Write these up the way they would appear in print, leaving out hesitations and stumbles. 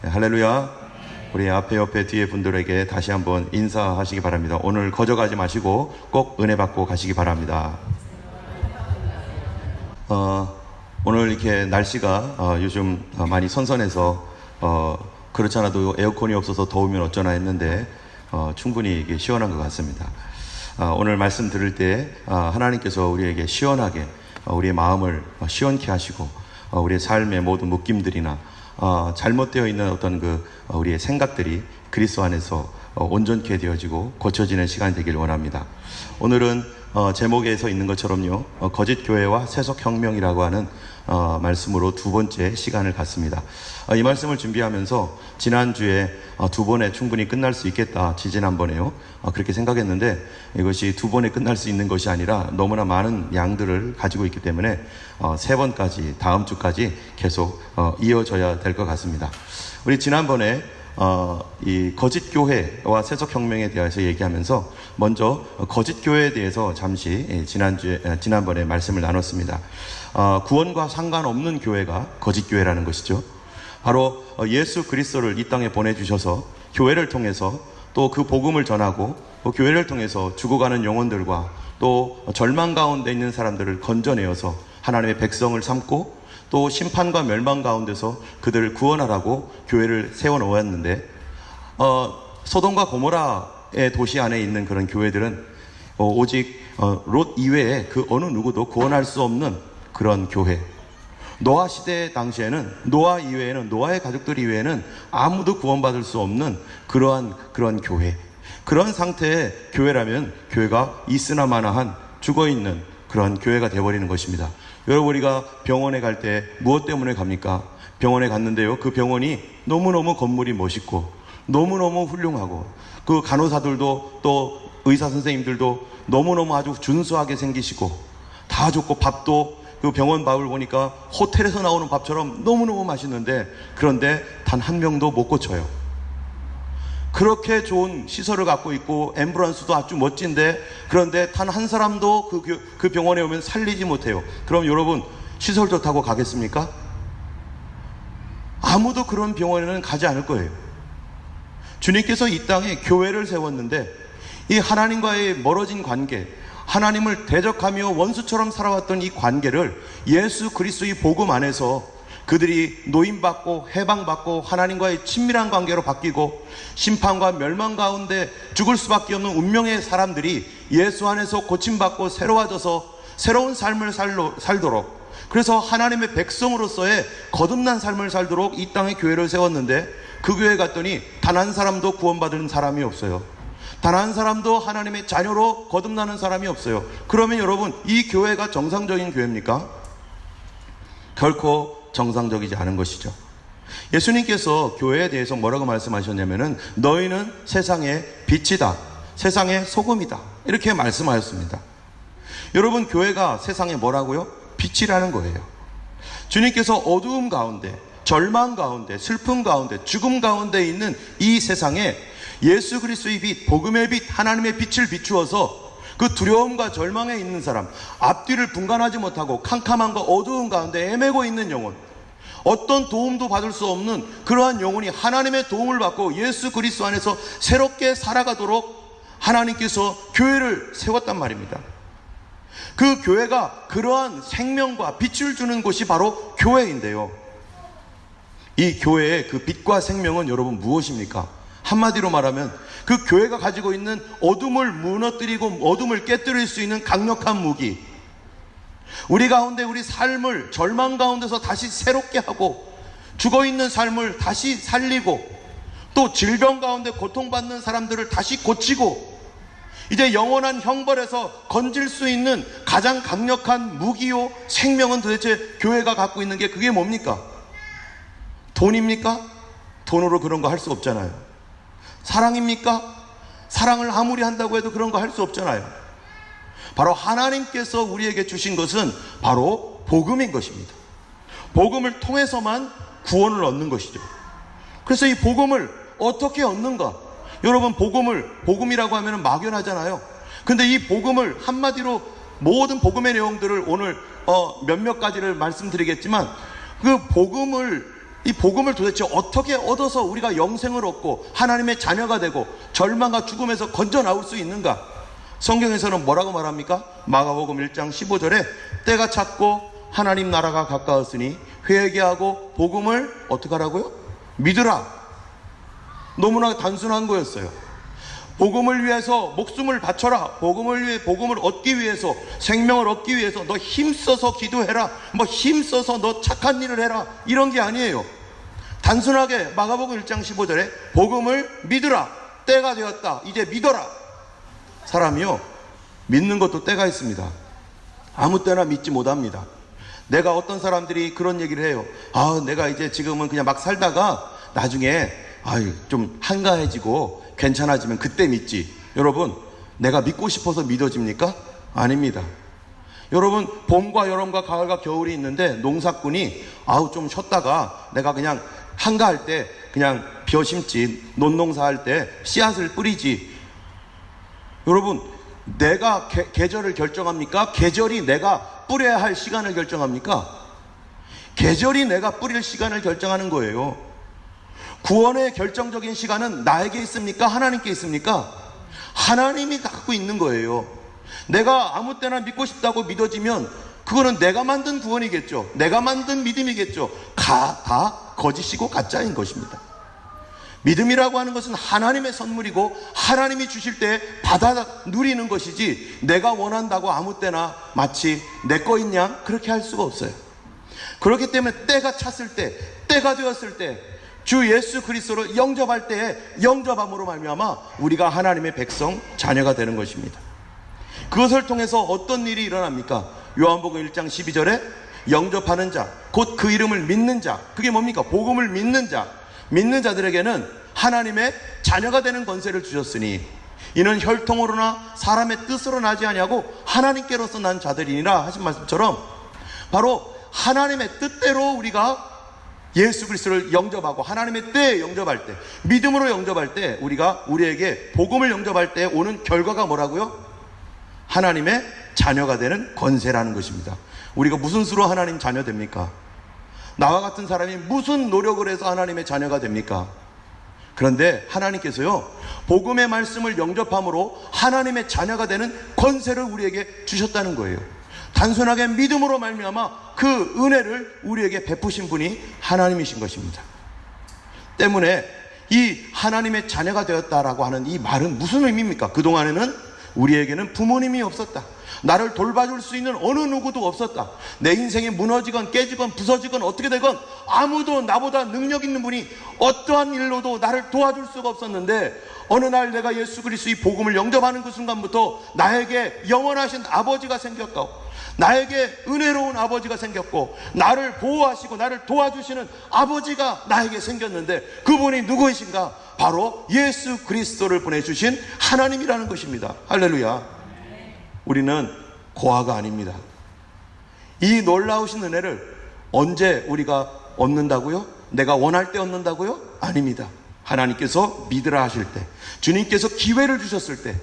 네, 할렐루야. 우리 앞에 옆에 뒤에 분들에게 다시 한번 인사하시기 바랍니다. 오늘 거저가지 마시고 꼭 은혜 받고 가시기 바랍니다. 오늘 이렇게 날씨가 요즘 많이 선선해서 그렇지 않아도 에어컨이 없어서 더우면 어쩌나 했는데 충분히 이게 시원한 것 같습니다. 오늘 말씀 들을 때 하나님께서 우리에게 시원하게 우리의 마음을 시원케 하시고 우리의 삶의 모든 묶임들이나 잘못되어 있는 어떤 우리의 생각들이 그리스도 안에서 온전케 되어지고 고쳐지는 시간이 되길 원합니다. 오늘은 제목에서 있는 것처럼요, 거짓 교회와 세속 혁명이라고 하는 말씀으로 두 번째 시간을 갖습니다. 이 말씀을 준비하면서 지난주에 두 번에 충분히 끝날 수 있겠다, 지지난번에요, 그렇게 생각했는데 이것이 두 번에 끝날 수 있는 것이 아니라 너무나 많은 양들을 가지고 있기 때문에 세 번까지, 다음 주까지 계속 이어져야 될 것 같습니다. 우리 지난번에 이 거짓 교회와 세속 혁명에 대해서 얘기하면서 먼저 거짓 교회에 대해서 잠시 지난번에 말씀을 나눴습니다. 구원과 상관없는 교회가 거짓 교회라는 것이죠. 바로 예수 그리스도를 이 땅에 보내주셔서 교회를 통해서 또 그 복음을 전하고 교회를 통해서 죽어가는 영혼들과 또 절망 가운데 있는 사람들을 건져내어서 하나님의 백성을 삼고 또 심판과 멸망 가운데서 그들을 구원하라고 교회를 세워놓았는데 소돔과 고모라의 도시 안에 있는 그런 교회들은 오직 롯 이외에 그 어느 누구도 구원할 수 없는 그런 교회, 노아 시대 당시에는 노아 이외에는, 노아의 가족들 이외에는 아무도 구원받을 수 없는 그런 교회, 그런 상태의 교회라면 교회가 있으나 마나한 죽어있는 그런 교회가 되어버리는 것입니다. 여러분, 우리가 병원에 갈 때 무엇 때문에 갑니까? 병원에 갔는데요, 그 병원이 너무너무 건물이 멋있고 너무너무 훌륭하고 그 간호사들도 또 의사 선생님들도 너무너무 아주 준수하게 생기시고 다 좋고 밥도 그 병원 밥을 보니까 호텔에서 나오는 밥처럼 너무너무 맛있는데 그런데 단 한 명도 못 고쳐요. 그렇게 좋은 시설을 갖고 있고 앰뷸런스도 아주 멋진데 그런데 단 한 사람도 그 병원에 오면 살리지 못해요. 그럼 여러분, 시설 좋다고 가겠습니까? 아무도 그런 병원에는 가지 않을 거예요. 주님께서 이 땅에 교회를 세웠는데 이 하나님과의 멀어진 관계, 하나님을 대적하며 원수처럼 살아왔던 이 관계를 예수 그리스도의 복음 안에서 그들이 노임받고 해방받고 하나님과의 친밀한 관계로 바뀌고 심판과 멸망 가운데 죽을 수밖에 없는 운명의 사람들이 예수 안에서 고침받고 새로워져서 새로운 삶을 살도록, 그래서 하나님의 백성으로서의 거듭난 삶을 살도록 이 땅에 교회를 세웠는데 그 교회에 갔더니 단 한 사람도 구원받은 사람이 없어요. 단 한 사람도 하나님의 자녀로 거듭나는 사람이 없어요. 그러면 여러분, 이 교회가 정상적인 교회입니까? 결코 정상적이지 않은 것이죠. 예수님께서 교회에 대해서 뭐라고 말씀하셨냐면은 너희는 세상의 빛이다, 세상의 소금이다, 이렇게 말씀하셨습니다. 여러분, 교회가 세상에 뭐라고요? 빛이라는 거예요. 주님께서 어두움 가운데, 절망 가운데, 슬픔 가운데, 죽음 가운데 있는 이 세상에 예수 그리스도의 빛, 복음의 빛, 하나님의 빛을 비추어서 그 두려움과 절망에 있는 사람, 앞뒤를 분간하지 못하고 캄캄함과 어두운 가운데 헤매고 있는 영혼, 어떤 도움도 받을 수 없는 그러한 영혼이 하나님의 도움을 받고 예수 그리스도 안에서 새롭게 살아가도록 하나님께서 교회를 세웠단 말입니다. 그 교회가 그러한 생명과 빛을 주는 곳이 바로 교회인데요, 이 교회의 그 빛과 생명은 여러분 무엇입니까? 한마디로 말하면 그 교회가 가지고 있는 어둠을 무너뜨리고 어둠을 깨뜨릴 수 있는 강력한 무기, 우리 가운데 우리 삶을 절망 가운데서 다시 새롭게 하고 죽어있는 삶을 다시 살리고 또 질병 가운데 고통받는 사람들을 다시 고치고 이제 영원한 형벌에서 건질 수 있는 가장 강력한 무기요 생명은 도대체 교회가 갖고 있는 게 그게 뭡니까? 돈입니까? 돈으로 그런 거 할 수 없잖아요. 사랑입니까? 사랑을 아무리 한다고 해도 그런 거 할 수 없잖아요. 바로 하나님께서 우리에게 주신 것은 바로 복음인 것입니다. 복음을 통해서만 구원을 얻는 것이죠. 그래서 이 복음을 어떻게 얻는가? 여러분, 복음이라고 하면 막연하잖아요. 근데 이 복음을 한마디로 모든 복음의 내용들을 오늘 몇몇 가지를 말씀드리겠지만 그 복음을 이 복음을 도대체 어떻게 얻어서 우리가 영생을 얻고 하나님의 자녀가 되고 절망과 죽음에서 건져 나올 수 있는가? 성경에서는 뭐라고 말합니까? 마가복음 1장 15절에 때가 찼고 하나님 나라가 가까웠으니 회개하고 복음을 어떻게 하라고요? 믿으라. 너무나 단순한 거였어요. 복음을 위해서 목숨을 바쳐라. 복음을 얻기 위해서, 생명을 얻기 위해서 너 힘써서 기도해라. 힘써서 너 착한 일을 해라. 이런 게 아니에요. 단순하게 마가복음 1장 15절에 복음을 믿으라. 때가 되었다. 이제 믿어라. 사람이요, 믿는 것도 때가 있습니다. 아무 때나 믿지 못합니다. 내가 어떤 사람들이 그런 얘기를 해요. 내가 이제 지금은 그냥 막 살다가 나중에 좀 한가해지고 괜찮아지면 그때 믿지. 여러분, 내가 믿고 싶어서 믿어집니까? 아닙니다. 여러분, 봄과 여름과 가을과 겨울이 있는데 농사꾼이 좀 쉬었다가 내가 그냥 한가할 때 그냥 벼 심지, 논농사할 때 씨앗을 뿌리지. 여러분, 내가 계절을 결정합니까? 계절이 내가 뿌려야 할 시간을 결정합니까? 계절이 내가 뿌릴 시간을 결정하는 거예요. 구원의 결정적인 시간은 나에게 있습니까? 하나님께 있습니까? 하나님이 갖고 있는 거예요. 내가 아무 때나 믿고 싶다고 믿어지면 그거는 내가 만든 구원이겠죠. 내가 만든 믿음이겠죠. 다 거짓이고 가짜인 것입니다. 믿음이라고 하는 것은 하나님의 선물이고 하나님이 주실 때 받아 누리는 것이지, 내가 원한다고 아무 때나 마치 내 거인 양 그렇게 할 수가 없어요. 그렇기 때문에 때가 찼을 때, 때가 되었을 때 주 예수 그리스도를 영접할 때에 영접함으로 말미암아 우리가 하나님의 백성, 자녀가 되는 것입니다. 그것을 통해서 어떤 일이 일어납니까? 요한복음 1장 12절에 영접하는 자, 곧 그 이름을 믿는 자, 그게 뭡니까? 복음을 믿는 자, 믿는 자들에게는 하나님의 자녀가 되는 권세를 주셨으니 이는 혈통으로나 사람의 뜻으로 나지 아니하고 하나님께로서 난 자들이니라 하신 말씀처럼, 바로 하나님의 뜻대로 우리가 예수 그리스도를 영접하고 하나님의 때에 영접할 때, 믿음으로 영접할 때, 우리에게 복음을 영접할 때 오는 결과가 뭐라고요? 하나님의 자녀가 되는 권세라는 것입니다. 우리가 무슨 수로 하나님 자녀 됩니까? 나와 같은 사람이 무슨 노력을 해서 하나님의 자녀가 됩니까? 그런데 하나님께서요, 복음의 말씀을 영접함으로 하나님의 자녀가 되는 권세를 우리에게 주셨다는 거예요. 단순하게 믿음으로 말미암아 그 은혜를 우리에게 베푸신 분이 하나님이신 것입니다. 때문에 이 하나님의 자녀가 되었다라고 하는 이 말은 무슨 의미입니까? 그동안에는 우리에게는 부모님이 없었다. 나를 돌봐줄 수 있는 어느 누구도 없었다. 내 인생이 무너지건 깨지건 부서지건 어떻게 되건 아무도 나보다 능력 있는 분이 어떠한 일로도 나를 도와줄 수가 없었는데, 어느 날 내가 예수 그리스도의 복음을 영접하는 그 순간부터 나에게 영원하신 아버지가 생겼고, 나에게 은혜로운 아버지가 생겼고, 나를 보호하시고 나를 도와주시는 아버지가 나에게 생겼는데, 그분이 누구이신가? 바로 예수 그리스도를 보내주신 하나님이라는 것입니다. 할렐루야. 우리는 고아가 아닙니다. 이 놀라우신 은혜를 언제 우리가 얻는다고요? 내가 원할 때 얻는다고요? 아닙니다. 하나님께서 믿으라 하실 때, 주님께서 기회를 주셨을 때,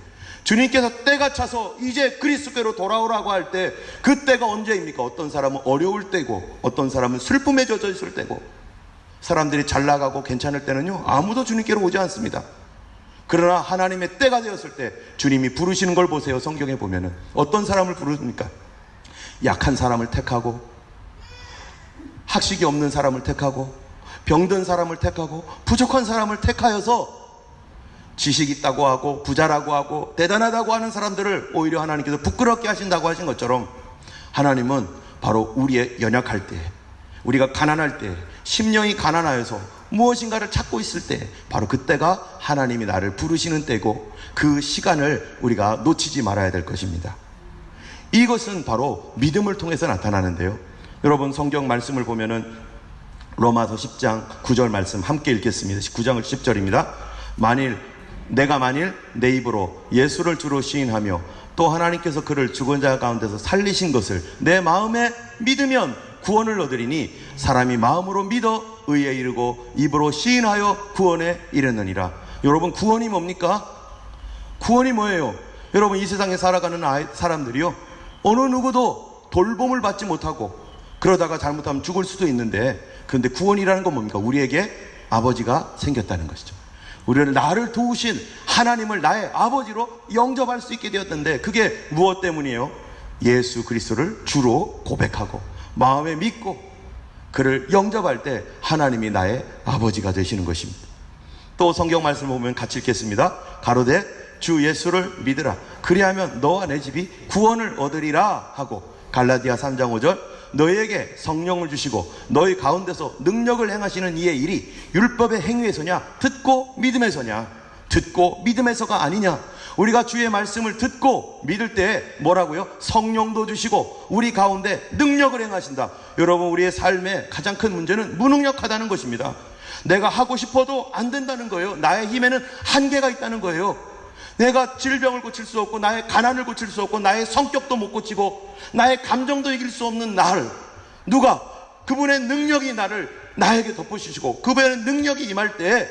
주님께서 때가 차서 이제 그리스도께로 돌아오라고 할 때, 그 때가 언제입니까? 어떤 사람은 어려울 때고, 어떤 사람은 슬픔에 젖어 있을 때고, 사람들이 잘 나가고 괜찮을 때는요, 아무도 주님께로 오지 않습니다. 그러나 하나님의 때가 되었을 때 주님이 부르시는 걸 보세요. 성경에 보면은 어떤 사람을 부르십니까? 약한 사람을 택하고, 학식이 없는 사람을 택하고, 병든 사람을 택하고, 부족한 사람을 택하여서 지식 있다고 하고 부자라고 하고 대단하다고 하는 사람들을 오히려 하나님께서 부끄럽게 하신다고 하신 것처럼, 하나님은 바로 우리의 연약할 때, 우리가 가난할 때, 심령이 가난하여서 무엇인가를 찾고 있을 때, 바로 그때가 하나님이 나를 부르시는 때고, 그 시간을 우리가 놓치지 말아야 될 것입니다. 이것은 바로 믿음을 통해서 나타나는데요. 여러분, 성경 말씀을 보면은 로마서 10장 9절 말씀 함께 읽겠습니다. 9장 10절입니다. 내가 만일 내 입으로 예수를 주로 시인하며 또 하나님께서 그를 죽은 자 가운데서 살리신 것을 내 마음에 믿으면 구원을 얻으리니, 사람이 마음으로 믿어 의에 이르고 입으로 시인하여 구원에 이르느니라. 여러분, 구원이 뭡니까? 구원이 뭐예요? 여러분, 이 세상에 살아가는 사람들이요, 어느 누구도 돌봄을 받지 못하고 그러다가 잘못하면 죽을 수도 있는데, 그런데 구원이라는 건 뭡니까? 우리에게 아버지가 생겼다는 것이죠. 우리를 나를 도우신 하나님을 나의 아버지로 영접할 수 있게 되었는데, 그게 무엇 때문이에요? 예수 그리스도를 주로 고백하고 마음에 믿고 그를 영접할 때 하나님이 나의 아버지가 되시는 것입니다. 또 성경 말씀을 보면 같이 읽겠습니다. 가로되 주 예수를 믿으라. 그리하면 너와 내 집이 구원을 얻으리라 하고, 갈라디아 3장 5절 너희에게 성령을 주시고 너희 가운데서 능력을 행하시는 이의 일이 율법의 행위에서냐 듣고 믿음에서냐? 듣고 믿음에서가 아니냐? 우리가 주의 말씀을 듣고 믿을 때 뭐라고요? 성령도 주시고 우리 가운데 능력을 행하신다. 여러분, 우리의 삶의 가장 큰 문제는 무능력하다는 것입니다. 내가 하고 싶어도 안 된다는 거예요. 나의 힘에는 한계가 있다는 거예요. 내가 질병을 고칠 수 없고 나의 가난을 고칠 수 없고 나의 성격도 못 고치고 나의 감정도 이길 수 없는 나를 누가, 그분의 능력이 나에게 덮어주시고 그분의 능력이 임할 때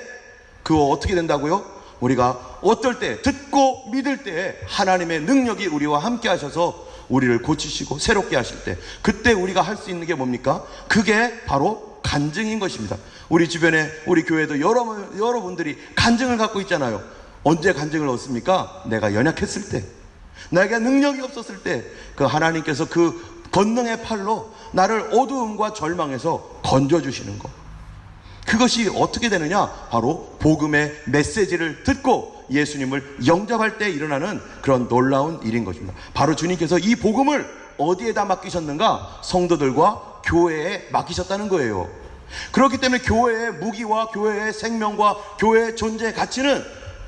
그거 어떻게 된다고요? 우리가 어떨 때, 듣고 믿을 때 하나님의 능력이 우리와 함께 하셔서 우리를 고치시고 새롭게 하실 때, 그때 우리가 할 수 있는 게 뭡니까? 그게 바로 간증인 것입니다. 우리 주변에 우리 교회도 여러분들이 간증을 갖고 있잖아요. 언제 간증을 얻습니까? 내가 연약했을 때, 내게 능력이 없었을 때 그 하나님께서 그 권능의 팔로 나를 어두움과 절망에서 건져주시는 것. 그것이 어떻게 되느냐? 바로 복음의 메시지를 듣고 예수님을 영접할 때 일어나는 그런 놀라운 일인 것입니다. 바로 주님께서 이 복음을 어디에다 맡기셨는가? 성도들과 교회에 맡기셨다는 거예요. 그렇기 때문에 교회의 무기와 교회의 생명과 교회의 존재의 가치는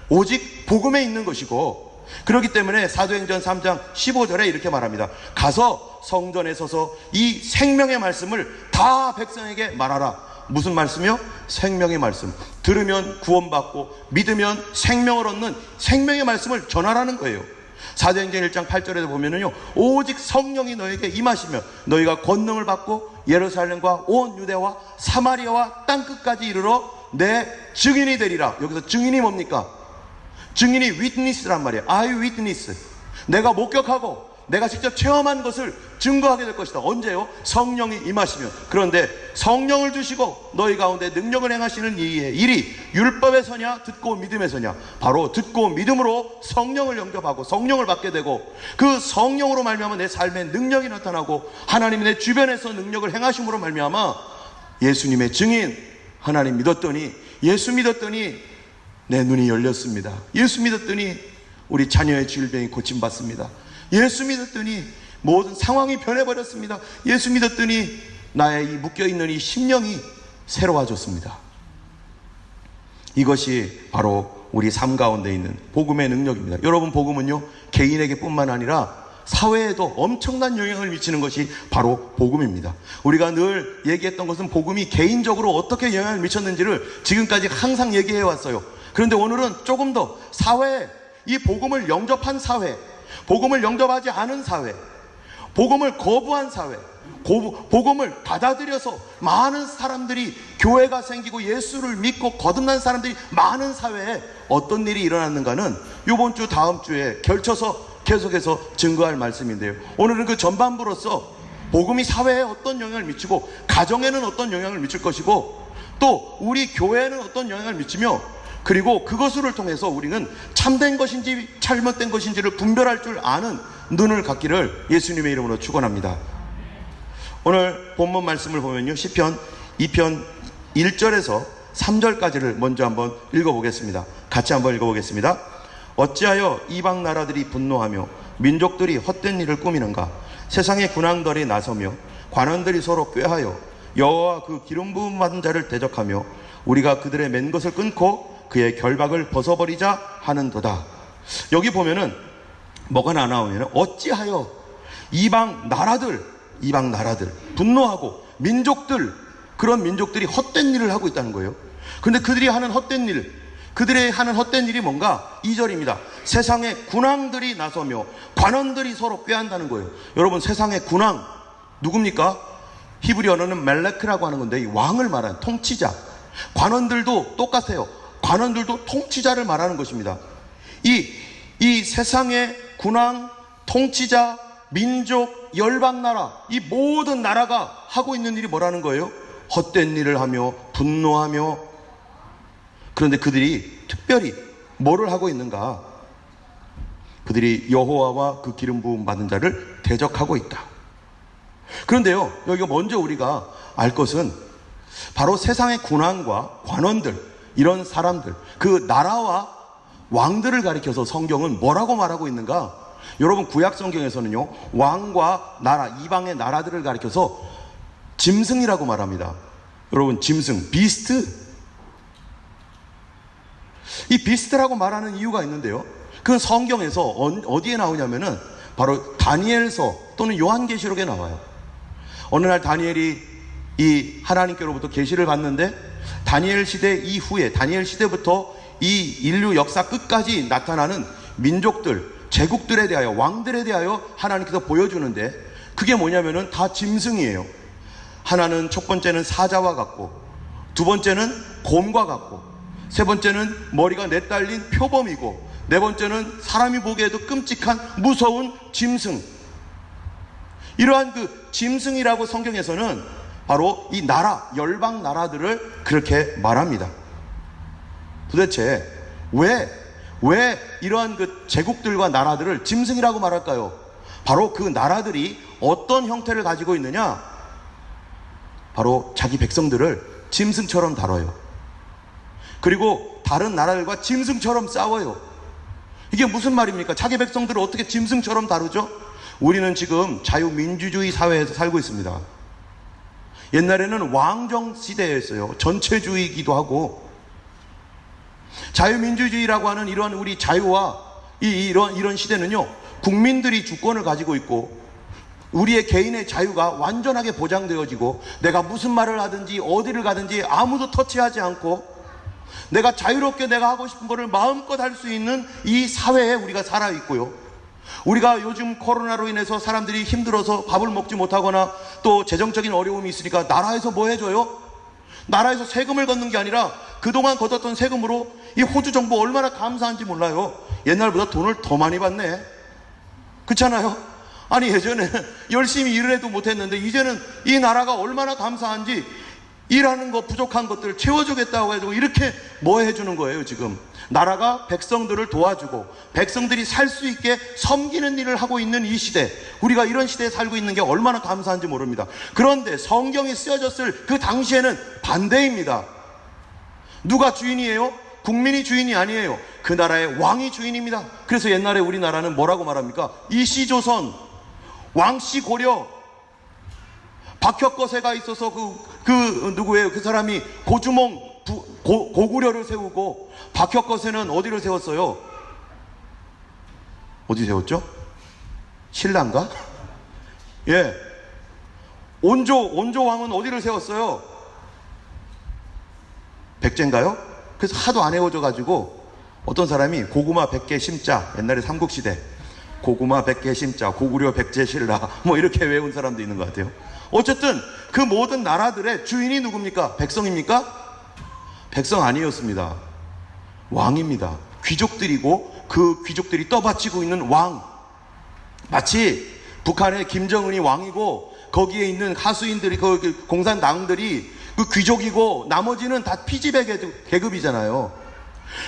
오직 복음에 있는 것이고, 그렇기 때문에 사도행전 3장 15절에 이렇게 말합니다. 가서 성전에 서서 이 생명의 말씀을 다 백성에게 말하라. 무슨 말씀이요? 생명의 말씀. 들으면 구원받고 믿으면 생명을 얻는 생명의 말씀을 전하라는 거예요. 사도행전 1장 8절에도 보면은요, 오직 성령이 너에게 임하시면 너희가 권능을 받고 예루살렘과 온 유대와 사마리아와 땅끝까지 이르러 내 증인이 되리라. 여기서 증인이 뭡니까? 증인이 witness란 말이에요. I witness. 내가 목격하고 내가 직접 체험한 것을 증거하게 될 것이다. 언제요? 성령이 임하시면. 그런데 성령을 주시고 너희 가운데 능력을 행하시는 이의 일이 율법에서냐 듣고 믿음에서냐? 바로 듣고 믿음으로 성령을 영접하고 성령을 받게 되고, 그 성령으로 말미암아 내 삶에 능력이 나타나고 하나님이 내 주변에서 능력을 행하심으로 말미암아 예수님의 증인, 하나님 믿었더니, 예수 믿었더니 내 눈이 열렸습니다. 예수 믿었더니 우리 자녀의 질병이 고침받습니다. 예수 믿었더니 모든 상황이 변해버렸습니다. 예수 믿었더니 나의 이 묶여있는 이 심령이 새로워졌습니다. 이것이 바로 우리 삶 가운데 있는 복음의 능력입니다. 여러분, 복음은요, 개인에게 뿐만 아니라 사회에도 엄청난 영향을 미치는 것이 바로 복음입니다. 우리가 늘 얘기했던 것은 복음이 개인적으로 어떻게 영향을 미쳤는지를 지금까지 항상 얘기해 왔어요. 그런데 오늘은 조금 더 사회에, 이 복음을 영접한 사회, 복음을 영접하지 않은 사회, 복음을 거부한 사회, 복음을 받아들여서 많은 사람들이 교회가 생기고 예수를 믿고 거듭난 사람들이 많은 사회에 어떤 일이 일어났는가는 이번 주 다음 주에 걸쳐서 계속해서 증거할 말씀인데요, 오늘은 그 전반부로서 복음이 사회에 어떤 영향을 미치고 가정에는 어떤 영향을 미칠 것이고 또 우리 교회에는 어떤 영향을 미치며, 그리고 그것을 통해서 우리는 참된 것인지 잘못된 것인지를 분별할 줄 아는 눈을 갖기를 예수님의 이름으로 축원합니다. 오늘 본문 말씀을 보면요, 시편 2편 1절에서 3절까지를 먼저 한번 읽어보겠습니다. 같이 한번 읽어보겠습니다. 어찌하여 이방 나라들이 분노하며 민족들이 헛된 일을 꾸미는가? 세상의 군왕들이 나서며 관원들이 서로 꾀하여 여호와와 그 기름 부음 받은 자를 대적하며 우리가 그들의 맨 것을 끊고 그의 결박을 벗어버리자 하는도다. 여기 보면은 뭐가 나오냐면, 어찌하여 이방 나라들 분노하고 민족들, 그런 민족들이 헛된 일을 하고 있다는 거예요. 그런데 그들이 하는 헛된 일이 뭔가? 2절입니다. 세상의 군왕들이 나서며 관원들이 서로 꾀한다는 거예요. 여러분, 세상의 군왕 누굽니까? 히브리 언어는 멜레크라고 하는 건데, 이 왕을 말하는 통치자. 관원들도 똑같아요. 관원들도 통치자를 말하는 것입니다. 이 세상의 군왕, 통치자, 민족, 열방나라, 이 모든 나라가 하고 있는 일이 뭐라는 거예요? 헛된 일을 하며 분노하며. 그런데 그들이 특별히 뭐를 하고 있는가? 그들이 여호와와 그 기름 부음 받은 자를 대적하고 있다. 그런데요, 여기가 먼저 우리가 알 것은 바로 세상의 군왕과 관원들, 이런 사람들, 그 나라와 왕들을 가리켜서 성경은 뭐라고 말하고 있는가? 여러분, 구약 성경에서는요, 왕과 나라, 이방의 나라들을 가리켜서 짐승이라고 말합니다. 여러분, 짐승, 비스트. 이 비스트라고 말하는 이유가 있는데요, 그건 성경에서 어디에 나오냐면은 바로 다니엘서 또는 요한계시록에 나와요. 어느 날 다니엘이 이 하나님께로부터 계시를 받는데, 다니엘 시대 이후에, 다니엘 시대부터 이 인류 역사 끝까지 나타나는 민족들, 제국들에 대하여, 왕들에 대하여 하나님께서 보여주는데, 그게 뭐냐면은 다 짐승이에요. 하나는, 첫 번째는 사자와 같고, 두 번째는 곰과 같고, 세 번째는 머리가 내딸린 표범이고, 네 번째는 사람이 보기에도 끔찍한 무서운 짐승. 이러한 그 짐승이라고 성경에서는 바로 이 나라, 열방 나라들을 그렇게 말합니다. 도대체 왜 이러한 그 제국들과 나라들을 짐승이라고 말할까요? 바로 그 나라들이 어떤 형태를 가지고 있느냐? 바로 자기 백성들을 짐승처럼 다뤄요. 그리고 다른 나라들과 짐승처럼 싸워요. 이게 무슨 말입니까? 자기 백성들을 어떻게 짐승처럼 다루죠? 우리는 지금 자유민주주의 사회에서 살고 있습니다. 옛날에는 왕정 시대였어요. 전체주의이기도 하고. 자유민주주의라고 하는 이런 우리 자유와 이런 시대는요, 국민들이 주권을 가지고 있고, 우리의 개인의 자유가 완전하게 보장되어지고, 내가 무슨 말을 하든지 어디를 가든지 아무도 터치하지 않고, 내가 자유롭게 내가 하고 싶은 거를 마음껏 할 수 있는 이 사회에 우리가 살아 있고요. 우리가 요즘 코로나로 인해서 사람들이 힘들어서 밥을 먹지 못하거나 또 재정적인 어려움이 있으니까 나라에서 뭐 해줘요? 나라에서 세금을 걷는 게 아니라 그동안 걷었던 세금으로 이 호주 정부 얼마나 감사한지 몰라요. 옛날보다 돈을 더 많이 받네. 그렇잖아요? 아니, 예전에 열심히 일을 해도 못했는데 이제는 이 나라가 얼마나 감사한지, 일하는 거 부족한 것들을 채워주겠다고 해가지고 이렇게 뭐 해주는 거예요. 지금 나라가 백성들을 도와주고 백성들이 살 수 있게 섬기는 일을 하고 있는 이 시대, 우리가 이런 시대에 살고 있는 게 얼마나 감사한지 모릅니다. 그런데 성경이 쓰여졌을 그 당시에는 반대입니다. 누가 주인이에요? 국민이 주인이 아니에요. 그 나라의 왕이 주인입니다. 그래서 옛날에 우리나라는 뭐라고 말합니까? 이시조선, 왕씨 고려, 박혁거세가 있어서 누구예요? 그 사람이 고주몽 고구려를 세우고, 박혁거세는 어디를 세웠어요? 어디 세웠죠? 신라인가? 예. 온조 왕은 어디를 세웠어요? 백제인가요? 그래서 하도 안 헤어져 가지고 어떤 사람이 고구마 100개 심자, 옛날에 삼국시대 고구마 100개 심자, 고구려 백제 신라, 뭐 이렇게 외운 사람도 있는 것 같아요. 어쨌든 그 모든 나라들의 주인이 누굽니까? 백성입니까? 백성 아니었습니다. 왕입니다. 귀족들이고, 그 귀족들이 떠받치고 있는 왕. 마치 북한의 김정은이 왕이고, 거기에 있는 하수인들이, 그 공산당들이 그 귀족이고, 나머지는 다 피지배 계급이잖아요.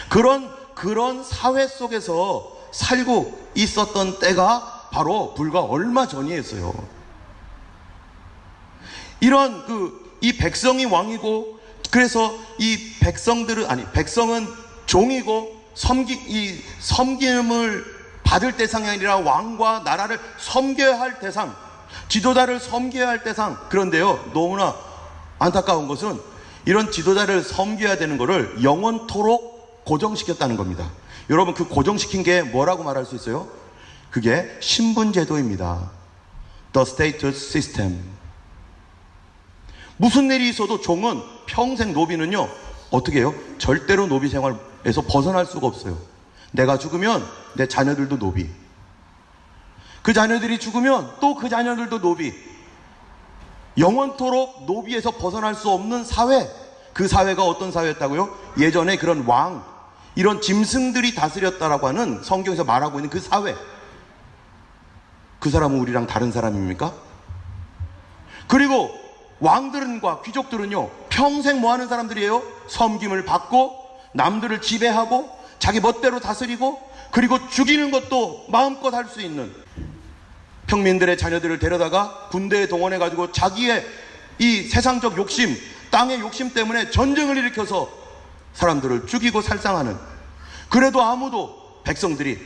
그런 사회 속에서 살고 있었던 때가 바로 불과 얼마 전이었어요. 이 백성이 왕이고, 그래서 이 백성은 종이고, 섬김을 받을 대상이 아니라 왕과 나라를 섬겨야 할 대상, 지도자를 섬겨야 할 대상. 그런데요, 너무나 안타까운 것은 이런 지도자를 섬겨야 되는 것을 영원토록 고정시켰다는 겁니다. 여러분, 그 고정시킨 게 뭐라고 말할 수 있어요? 그게 신분제도입니다. The status system. 무슨 일이 있어도 종은 평생, 노비는요, 어떻게 해요? 절대로 노비 생활에서 벗어날 수가 없어요. 내가 죽으면 내 자녀들도 노비, 그 자녀들이 죽으면 또 그 자녀들도 노비. 영원토록 노비에서 벗어날 수 없는 사회. 그 사회가 어떤 사회였다고요? 예전에 그런 왕, 이런 짐승들이 다스렸다라고 하는 성경에서 말하고 있는 그 사회. 그 사람은 우리랑 다른 사람입니까? 그리고 왕들과 귀족들은요, 평생 뭐 하는 사람들이에요? 섬김을 받고 남들을 지배하고 자기 멋대로 다스리고 그리고 죽이는 것도 마음껏 할 수 있는, 평민들의 자녀들을 데려다가 군대에 동원해가지고 자기의 이 세상적 욕심, 땅의 욕심 때문에 전쟁을 일으켜서 사람들을 죽이고 살상하는, 그래도 아무도 백성들이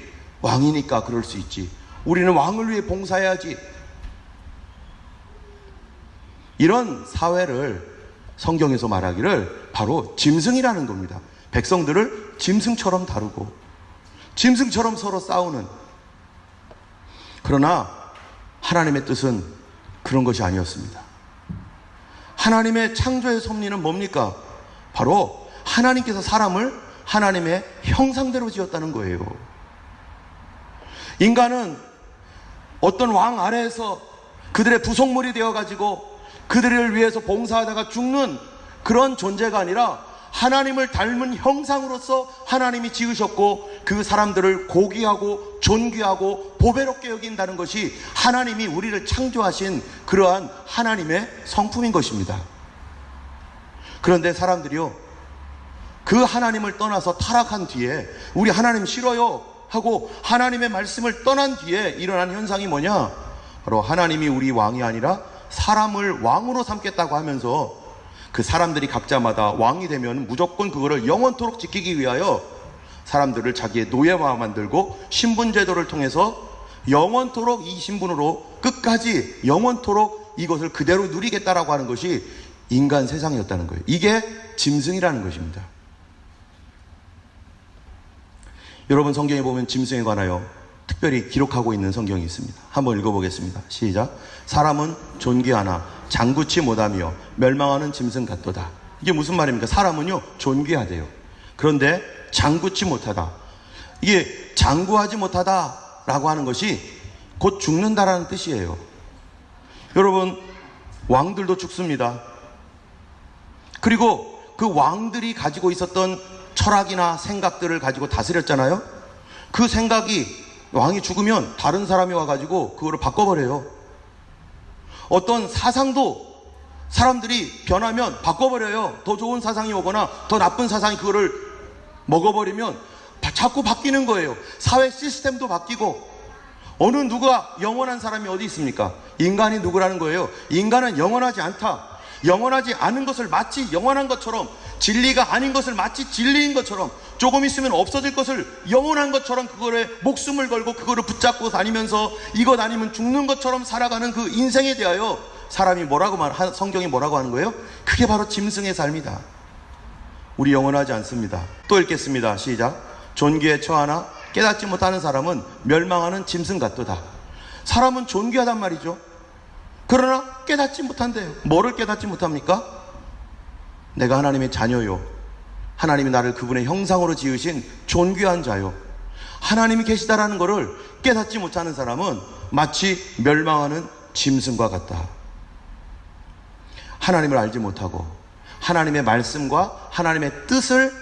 왕이니까 그럴 수 있지, 우리는 왕을 위해 봉사해야지, 이런 사회를 성경에서 말하기를 바로 짐승이라는 겁니다. 백성들을 짐승처럼 다루고 짐승처럼 서로 싸우는. 그러나 하나님의 뜻은 그런 것이 아니었습니다. 하나님의 창조의 섭리는 뭡니까? 바로 하나님께서 사람을 하나님의 형상대로 지었다는 거예요. 인간은 어떤 왕 아래에서 그들의 부속물이 되어가지고 그들을 위해서 봉사하다가 죽는 그런 존재가 아니라 하나님을 닮은 형상으로서 하나님이 지으셨고 그 사람들을 고귀하고 존귀하고 보배롭게 여긴다는 것이 하나님이 우리를 창조하신 그러한 하나님의 성품인 것입니다. 그런데 사람들이요, 그 하나님을 떠나서 타락한 뒤에 우리 하나님 싫어요 하고 하나님의 말씀을 떠난 뒤에 일어난 현상이 뭐냐? 바로 하나님이 우리 왕이 아니라 사람을 왕으로 삼겠다고 하면서 그 사람들이 각자마다 왕이 되면 무조건 그거를 영원토록 지키기 위하여 사람들을 자기의 노예화 만들고 신분제도를 통해서 영원토록 이 신분으로 끝까지 영원토록 이것을 그대로 누리겠다라고 하는 것이 인간 세상이었다는 거예요. 이게 짐승이라는 것입니다. 여러분, 성경에 보면 짐승에 관하여 특별히 기록하고 있는 성경이 있습니다. 한번 읽어보겠습니다. 시작. 사람은 존귀하나 장구치 못하며 멸망하는 짐승 같도다. 이게 무슨 말입니까? 사람은요, 존귀하대요. 그런데 장구치 못하다. 이게 장구하지 못하다라고 하는 것이 곧 죽는다라는 뜻이에요. 여러분, 왕들도 죽습니다. 그리고 그 왕들이 가지고 있었던 철학이나 생각들을 가지고 다스렸잖아요. 그 생각이 왕이 죽으면 다른 사람이 와가지고 그거를 바꿔버려요. 어떤 사상도 사람들이 변하면 바꿔버려요. 더 좋은 사상이 오거나 더 나쁜 사상이 그거를 먹어버리면 자꾸 바뀌는 거예요. 사회 시스템도 바뀌고. 어느 누가 영원한 사람이 어디 있습니까? 인간이 누구라는 거예요? 인간은 영원하지 않다. 영원하지 않은 것을 마치 영원한 것처럼, 진리가 아닌 것을 마치 진리인 것처럼, 조금 있으면 없어질 것을 영원한 것처럼 그거에 목숨을 걸고 그거를 붙잡고 다니면서 이것 아니면 죽는 것처럼 살아가는 그 인생에 대하여 사람이 성경이 뭐라고 하는 거예요? 그게 바로 짐승의 삶이다. 우리 영원하지 않습니다. 또 읽겠습니다. 시작. 존귀에 처하나 깨닫지 못하는 사람은 멸망하는 짐승 같도다. 사람은 존귀하단 말이죠. 그러나 깨닫지 못한대요. 뭐를 깨닫지 못합니까? 내가 하나님의 자녀요, 하나님이 나를 그분의 형상으로 지으신 존귀한 자요, 하나님이 계시다라는 것을 깨닫지 못하는 사람은 마치 멸망하는 짐승과 같다. 하나님을 알지 못하고 하나님의 말씀과 하나님의 뜻을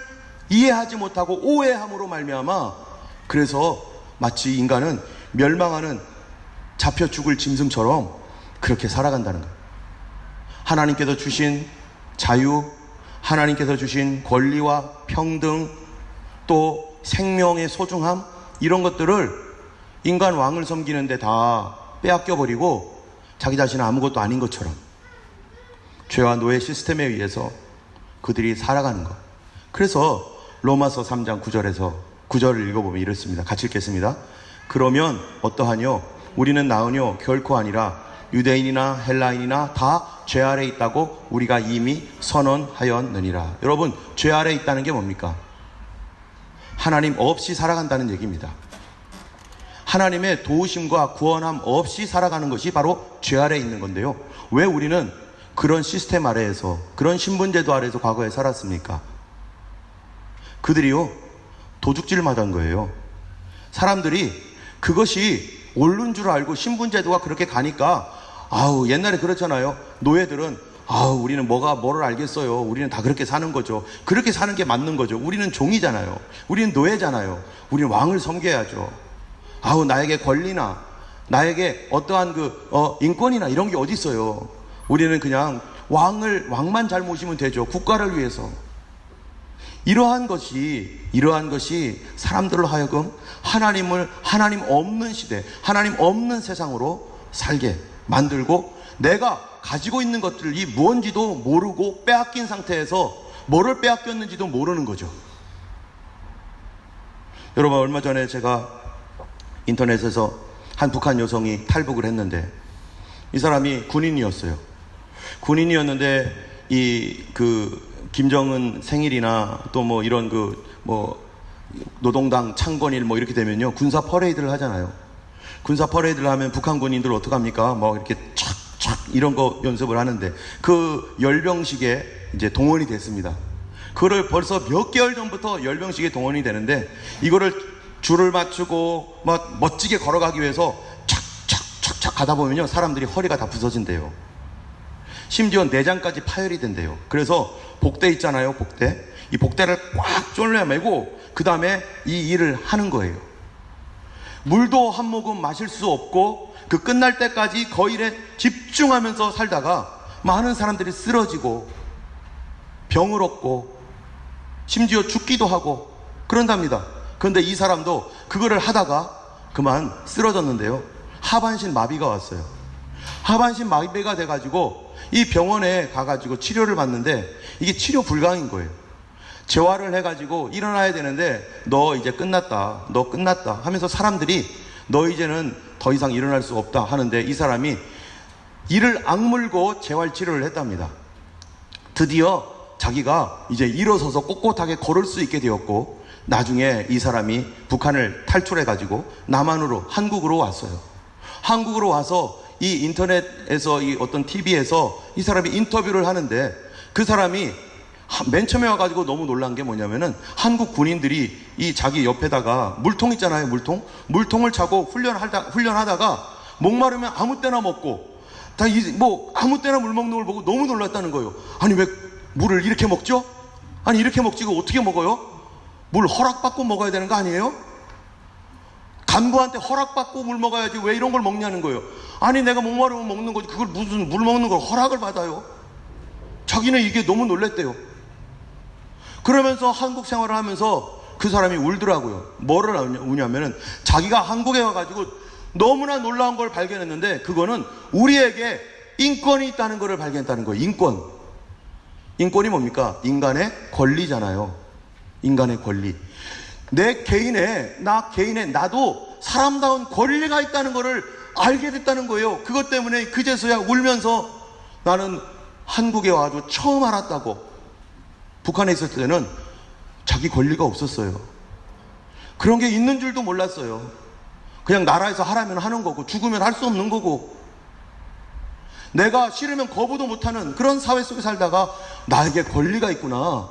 이해하지 못하고 오해함으로 말미암아, 그래서 마치 인간은 멸망하는 잡혀 죽을 짐승처럼 그렇게 살아간다는 거예요. 하나님께서 주신 자유, 하나님께서 주신 권리와 평등, 또 생명의 소중함, 이런 것들을 인간 왕을 섬기는데 다 빼앗겨버리고 자기 자신은 아무것도 아닌 것처럼 죄와 노예 시스템에 의해서 그들이 살아가는 것. 그래서 로마서 3장 9절을 읽어보면 이렇습니다. 같이 읽겠습니다. 그러면 어떠하뇨? 우리는 나으뇨? 결코 아니라 유대인이나 헬라인이나 다 죄 아래 있다고 우리가 이미 선언하였느니라. 여러분, 죄 아래 있다는 게 뭡니까? 하나님 없이 살아간다는 얘기입니다. 하나님의 도우심과 구원함 없이 살아가는 것이 바로 죄 아래 있는 건데요. 왜 우리는 그런 시스템 아래에서, 그런 신분제도 아래에서 과거에 살았습니까? 그들이요, 도둑질을 마다한 거예요. 사람들이 그것이 옳은 줄 알고 신분제도가 그렇게 가니까, 옛날에 그렇잖아요. 노예들은 우리는 뭐를 알겠어요. 우리는 다 그렇게 사는 거죠. 그렇게 사는 게 맞는 거죠. 우리는 종이잖아요. 우리는 노예잖아요. 우리는 왕을 섬겨야죠. 나에게 권리나 나에게 어떠한 인권이나 이런 게 어디 있어요. 우리는 그냥 왕만 잘 모시면 되죠. 국가를 위해서. 이러한 것이 사람들로 하여금 하나님 없는 시대, 하나님 없는 세상으로 살게 만들고, 내가 가지고 있는 것들이 무언지도 모르고 빼앗긴 상태에서 뭐를 빼앗겼는지도 모르는 거죠. 여러분, 얼마 전에 제가 인터넷에서 한 북한 여성이 탈북을 했는데, 이 사람이 군인이었어요. 군인이었는데 김정은 생일이나 또 뭐 이런 노동당 창건일 뭐 이렇게 되면요, 군사 퍼레이드를 하잖아요. 군사 퍼레이드를 하면 북한 군인들 어떡합니까? 뭐 이렇게 착착 이런 거 연습을 하는데, 그 열병식에 이제 동원이 됐습니다. 그거를 벌써 몇 개월 전부터 열병식에 동원이 되는데, 이거를 줄을 맞추고 막 멋지게 걸어가기 위해서 착착착착 가다 보면요, 사람들이 허리가 다 부서진대요. 심지어 내장까지 파열이 된대요. 그래서 복대 있잖아요, 복대. 이 복대를 꽉 졸라매고 그 다음에 이 일을 하는 거예요. 물도 한 모금 마실 수 없고 그 끝날 때까지 그 일에 집중하면서 살다가 많은 사람들이 쓰러지고 병을 얻고 심지어 죽기도 하고 그런답니다. 그런데 이 사람도 그거를 하다가 그만 쓰러졌는데요, 하반신 마비가 왔어요. 하반신 마비가 돼가지고 이 병원에 가가지고 치료를 받는데 이게 치료 불가인 거예요. 재활을 해가지고 일어나야 되는데, 너 이제 끝났다, 너 끝났다 하면서 사람들이 너 이제는 더 이상 일어날 수 없다 하는데, 이 사람이 이를 악물고 재활 치료를 했답니다. 드디어 자기가 이제 일어서서 꼿꼿하게 걸을 수 있게 되었고, 나중에 이 사람이 북한을 탈출해가지고 남한으로, 한국으로 왔어요. 한국으로 와서 이 인터넷에서, 이 어떤 TV에서 이 사람이 인터뷰를 하는데, 그 사람이 맨 처음에 와가지고 너무 놀란 게 뭐냐면은, 한국 군인들이 이 자기 옆에다가 물통 있잖아요, 물통을 차고 훈련하다가 목마르면 아무 때나 먹고, 아무 때나 물 먹는 걸 보고 너무 놀랐다는 거예요. 아니, 왜 물을 이렇게 먹죠? 아니, 이렇게 먹지 이거 어떻게 먹어요? 물 허락받고 먹어야 되는 거 아니에요? 간부한테 허락받고 물 먹어야지 왜 이런 걸 먹냐는 거예요. 아니, 내가 목마르면 먹는 거지, 그걸 무슨 물 먹는 걸 허락을 받아요? 자기는 이게 너무 놀랬대요. 그러면서 한국 생활을 하면서 그 사람이 울더라고요. 뭐를 우냐면은, 자기가 한국에 와가지고 너무나 놀라운 걸 발견했는데, 그거는 우리에게 인권이 있다는 것을 발견했다는 거예요. 인권이 뭡니까? 인간의 권리잖아요. 인간의 권리. 나도 사람다운 권리가 있다는 것을 알게 됐다는 거예요. 그것 때문에 그제서야 울면서, 나는 한국에 와가지고 처음 알았다고. 북한에 있을 때는 자기 권리가 없었어요. 그런 게 있는 줄도 몰랐어요. 그냥 나라에서 하라면 하는 거고, 죽으면 할 수 없는 거고, 내가 싫으면 거부도 못하는 그런 사회 속에 살다가 나에게 권리가 있구나.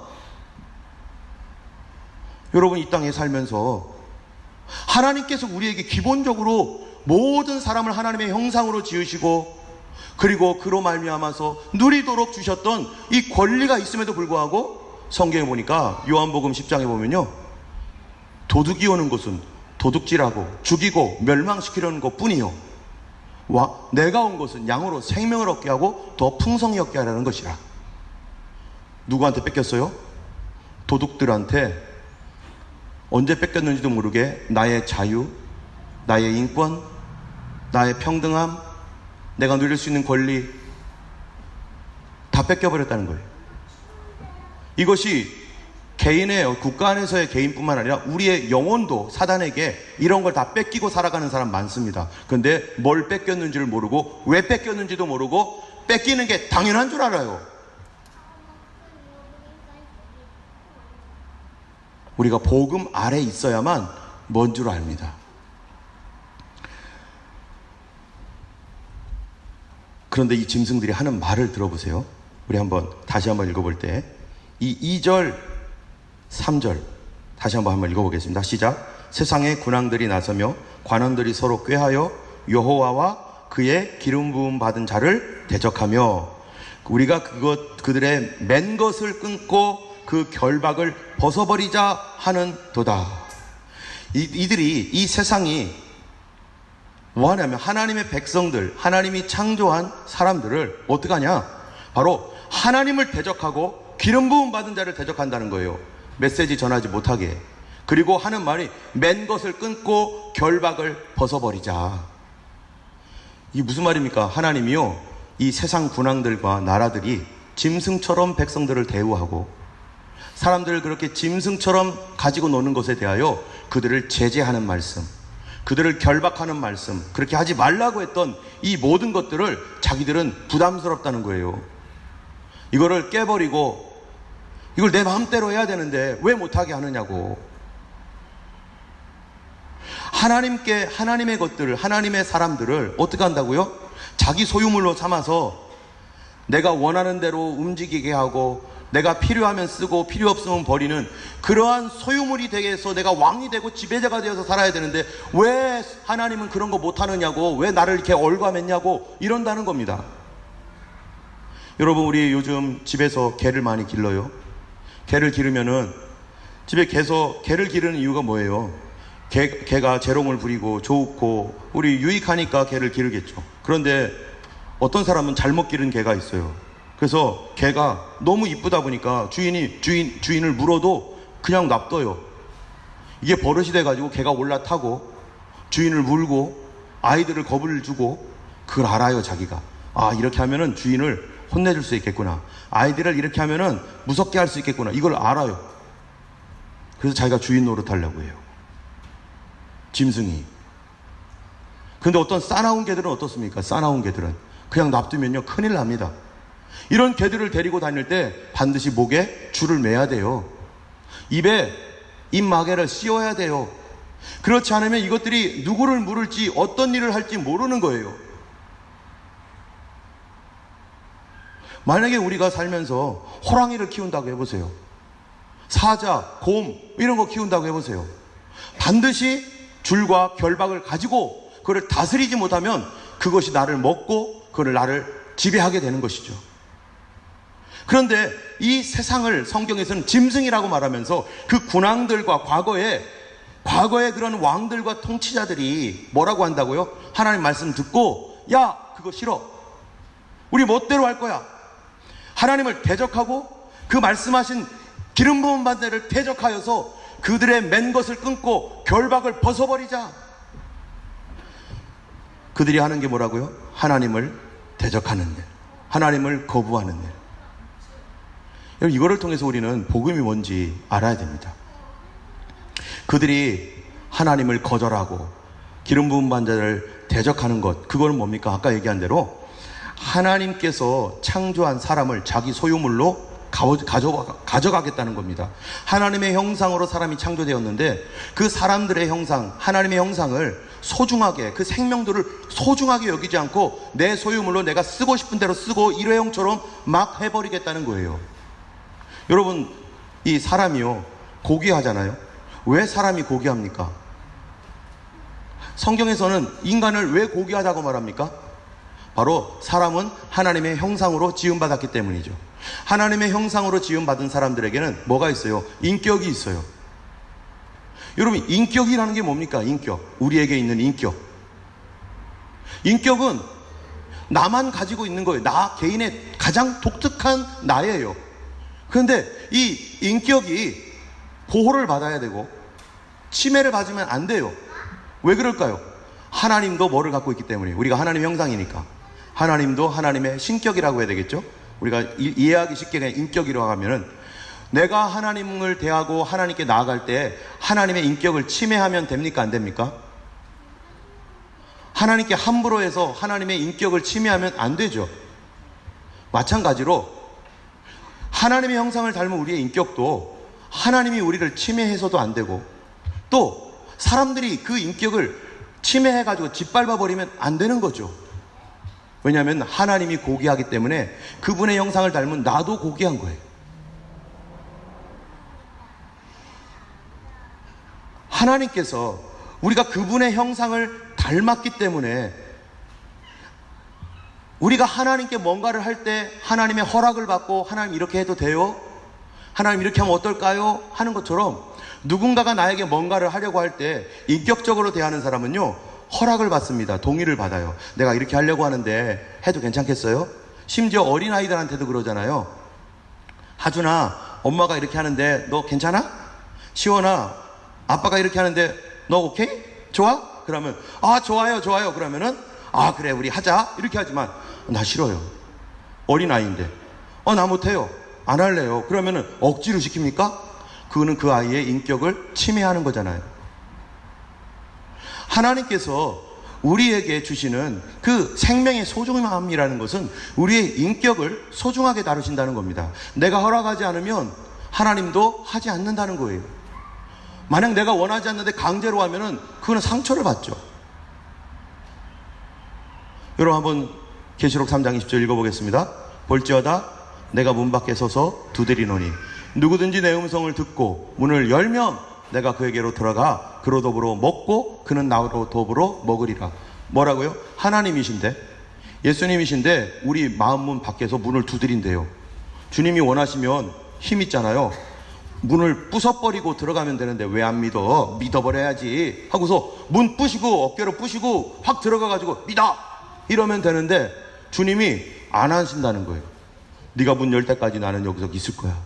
여러분, 이 땅에 살면서 하나님께서 우리에게 기본적으로 모든 사람을 하나님의 형상으로 지으시고, 그리고 그로 말미암아서 누리도록 주셨던 이 권리가 있음에도 불구하고, 성경에 보니까 요한복음 10장에 보면요, 도둑이 오는 것은 도둑질하고 죽이고 멸망시키려는 것뿐이요, 내가 온 것은 양으로 생명을 얻게 하고 더 풍성히 얻게 하라는 것이라. 누구한테 뺏겼어요? 도둑들한테. 언제 뺏겼는지도 모르게 나의 자유, 나의 인권, 나의 평등함, 내가 누릴 수 있는 권리 다 뺏겨버렸다는 거예요. 이것이 개인의, 국가 안에서의 개인뿐만 아니라 우리의 영혼도 사단에게 이런 걸 다 뺏기고 살아가는 사람 많습니다. 그런데 뭘 뺏겼는지를 모르고, 왜 뺏겼는지도 모르고, 뺏기는 게 당연한 줄 알아요. 우리가 복음 아래 있어야만 뭔 줄 압니다. 그런데 이 짐승들이 하는 말을 들어보세요. 우리 다시 한번 읽어볼 때, 이 2절, 3절 다시 한번 읽어보겠습니다. 시작. 세상의 군왕들이 나서며 관원들이 서로 꾀하여 여호와와 그의 기름 부음 받은 자를 대적하며, 우리가 그들의 맨 것을 끊고 그 결박을 벗어버리자 하는 도다. 이 세상이 뭐 하냐면, 하나님의 백성들, 하나님이 창조한 사람들을 어떡하냐? 바로 하나님을 대적하고 기름 부음 받은 자를 대적한다는 거예요. 메시지 전하지 못하게. 그리고 하는 말이 맨 것을 끊고 결박을 벗어버리자. 이게 무슨 말입니까? 하나님이요, 이 세상 군왕들과 나라들이 짐승처럼 백성들을 대우하고 사람들을 그렇게 짐승처럼 가지고 노는 것에 대하여 그들을 제재하는 말씀, 그들을 결박하는 말씀, 그렇게 하지 말라고 했던 이 모든 것들을 자기들은 부담스럽다는 거예요. 이거를 깨버리고 이걸 내 마음대로 해야 되는데 왜 못하게 하느냐고. 하나님의 것들을, 하나님의 사람들을 어떻게 한다고요? 자기 소유물로 삼아서 내가 원하는 대로 움직이게 하고 내가 필요하면 쓰고 필요 없으면 버리는 그러한 소유물이 되게 해서 내가 왕이 되고 지배자가 되어서 살아야 되는데 왜 하나님은 그런 거 못하느냐고, 왜 나를 이렇게 올감했냐고 이런다는 겁니다. 여러분, 우리 요즘 집에서 개를 많이 길러요. 개를 기르면은 집에 개를 기르는 이유가 뭐예요? 개가 재롱을 부리고 좋고 우리 유익하니까 개를 기르겠죠. 그런데 어떤 사람은 잘못 기른 개가 있어요. 그래서 개가 너무 이쁘다 보니까 주인을 물어도 그냥 놔둬요. 이게 버릇이 돼가지고 개가 올라타고 주인을 물고 아이들을 겁을 주고 그걸 알아요. 자기가 이렇게 하면은 주인을 혼내줄 수 있겠구나, 아이들을 이렇게 하면은 무섭게 할 수 있겠구나, 이걸 알아요. 그래서 자기가 주인 노릇하려고 해요, 짐승이. 근데 어떤 싸나운 개들은 어떻습니까? 싸나운 개들은 그냥 놔두면요 큰일 납니다. 이런 개들을 데리고 다닐 때 반드시 목에 줄을 매야 돼요. 입에 입마개를 씌워야 돼요. 그렇지 않으면 이것들이 누구를 물을지 어떤 일을 할지 모르는 거예요. 만약에 우리가 살면서 호랑이를 키운다고 해보세요. 사자, 곰 이런 거 키운다고 해보세요. 반드시 줄과 결박을 가지고 그걸 다스리지 못하면 그것이 나를 먹고 그걸 나를 지배하게 되는 것이죠. 그런데 이 세상을 성경에서는 짐승이라고 말하면서 그 군왕들과 과거의 그런 왕들과 통치자들이 뭐라고 한다고요? 하나님 말씀 듣고 야 그거 싫어, 우리 멋대로 할 거야, 하나님을 대적하고 그 말씀하신 기름 부음 받은 자를 대적하여서 그들의 맨 것을 끊고 결박을 벗어버리자. 그들이 하는 게 뭐라고요? 하나님을 대적하는 일, 하나님을 거부하는 일. 여러분, 이거를 통해서 우리는 복음이 뭔지 알아야 됩니다. 그들이 하나님을 거절하고 기름 부음 받은 자를 대적하는 것, 그거는 뭡니까? 아까 얘기한 대로 하나님께서 창조한 사람을 자기 소유물로 가져가겠다는 겁니다. 하나님의 형상으로 사람이 창조되었는데 그 사람들의 형상, 하나님의 형상을 소중하게, 그 생명들을 소중하게 여기지 않고 내 소유물로 내가 쓰고 싶은 대로 쓰고 일회용처럼 막 해버리겠다는 거예요. 여러분, 이 사람이요 고귀하잖아요. 왜 사람이 고귀합니까? 성경에서는 인간을 왜 고귀하다고 말합니까? 바로 사람은 하나님의 형상으로 지음받았기 때문이죠. 하나님의 형상으로 지음받은 사람들에게는 뭐가 있어요? 인격이 있어요. 여러분, 인격이라는 게 뭡니까? 인격, 우리에게 있는 인격. 인격은 나만 가지고 있는 거예요. 나 개인의 가장 독특한 나예요. 그런데 이 인격이 보호를 받아야 되고 침해를 받으면 안 돼요. 왜 그럴까요? 하나님도 뭐를 갖고 있기 때문에, 우리가 하나님의 형상이니까 하나님도 하나님의 신격이라고 해야 되겠죠. 우리가 이해하기 쉽게 그냥 인격이라고 하면은, 내가 하나님을 대하고 하나님께 나아갈 때 하나님의 인격을 침해하면 됩니까? 안 됩니까? 하나님께 함부로 해서 하나님의 인격을 침해하면 안 되죠. 마찬가지로 하나님의 형상을 닮은 우리의 인격도 하나님이 우리를 침해해서도 안 되고, 또 사람들이 그 인격을 침해해가지고 짓밟아버리면 안 되는 거죠. 왜냐하면 하나님이 고귀하기 때문에 그분의 형상을 닮은 나도 고귀한 거예요. 하나님께서 우리가 그분의 형상을 닮았기 때문에 우리가 하나님께 뭔가를 할 때 하나님의 허락을 받고, 하나님 이렇게 해도 돼요? 하나님 이렇게 하면 어떨까요? 하는 것처럼 누군가가 나에게 뭔가를 하려고 할 때 인격적으로 대하는 사람은요 허락을 받습니다. 동의를 받아요. 내가 이렇게 하려고 하는데 해도 괜찮겠어요? 심지어 어린아이들한테도 그러잖아요. 하준아, 엄마가 이렇게 하는데 너 괜찮아? 시원아, 아빠가 이렇게 하는데 너 오케이? 좋아? 그러면 아, 좋아요 좋아요. 그러면은 아, 그래 우리 하자 이렇게 하지만 나 싫어요. 어린아이인데 나 못해요, 안 할래요. 그러면은 억지로 시킵니까? 그거는 그 아이의 인격을 침해하는 거잖아요. 하나님께서 우리에게 주시는 그 생명의 소중함이라는 것은 우리의 인격을 소중하게 다루신다는 겁니다. 내가 허락하지 않으면 하나님도 하지 않는다는 거예요. 만약 내가 원하지 않는데 강제로 하면은 그거는 상처를 받죠. 여러분 한번 계시록 3장 20절 읽어보겠습니다. 볼지어다 내가 문 밖에 서서 두드리노니 누구든지 내 음성을 듣고 문을 열면 내가 그에게로 들어가 그로 더불어 먹고 그는 나로 더불어 먹으리라. 뭐라고요? 하나님이신데, 예수님이신데 우리 마음 문 밖에서 문을 두드린대요. 주님이 원하시면 힘 있잖아요. 문을 부숴버리고 들어가면 되는데 왜 안 믿어? 믿어버려야지 하고서 문 부시고 어깨로 부시고 확 들어가가지고 믿어! 이러면 되는데 주님이 안 하신다는 거예요. 네가 문 열 때까지 나는 여기서 있을 거야.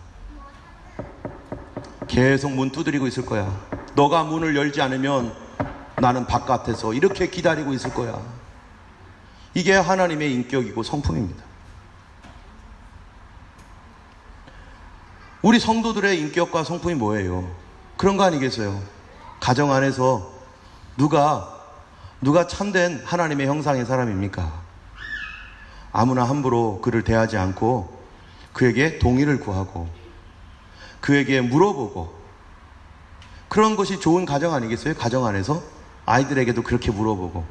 계속 문 두드리고 있을 거야. 너가 문을 열지 않으면 나는 바깥에서 이렇게 기다리고 있을 거야. 이게 하나님의 인격이고 성품입니다. 우리 성도들의 인격과 성품이 뭐예요? 그런 거 아니겠어요? 가정 안에서 누가 참된 하나님의 형상의 사람입니까? 아무나 함부로 그를 대하지 않고 그에게 동의를 구하고 그에게 물어보고, 그런 것이 좋은 가정 아니겠어요? 가정 안에서 아이들에게도 그렇게 물어보고.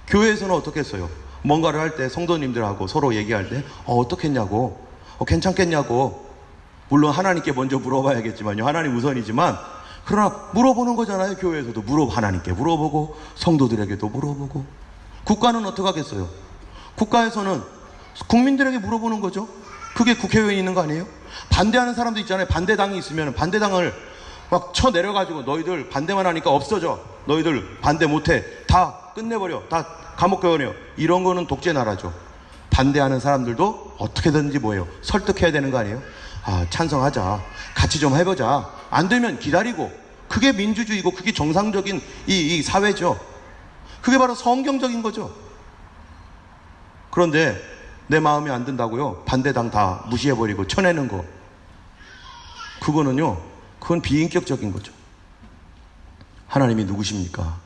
교회에서는 어떻겠어요? 뭔가를 할 때 성도님들하고 서로 얘기할 때 어떻겠냐고, 괜찮겠냐고. 물론 하나님께 먼저 물어봐야겠지만요, 하나님 우선이지만, 그러나 물어보는 거잖아요. 교회에서도 하나님께 물어보고 성도들에게도 물어보고. 국가는 어떻게 하겠어요? 국가에서는 국민들에게 물어보는 거죠. 그게 국회의원이 있는 거 아니에요? 반대하는 사람도 있잖아요. 반대당이 있으면 반대당을 막 쳐내려가지고 너희들 반대만 하니까 없어져, 너희들 반대 못해, 다 끝내버려, 다 감옥 가버려. 이런 거는 독재 나라죠. 반대하는 사람들도 어떻게든지 뭐예요? 설득해야 되는 거 아니에요? 아, 찬성하자, 같이 좀 해보자. 안 되면 기다리고. 그게 민주주의고 그게 정상적인 이 사회죠. 그게 바로 성경적인 거죠. 그런데 내 마음에 안 든다고요? 반대당 다 무시해버리고 쳐내는 거. 그건 비인격적인 거죠. 하나님이 누구십니까?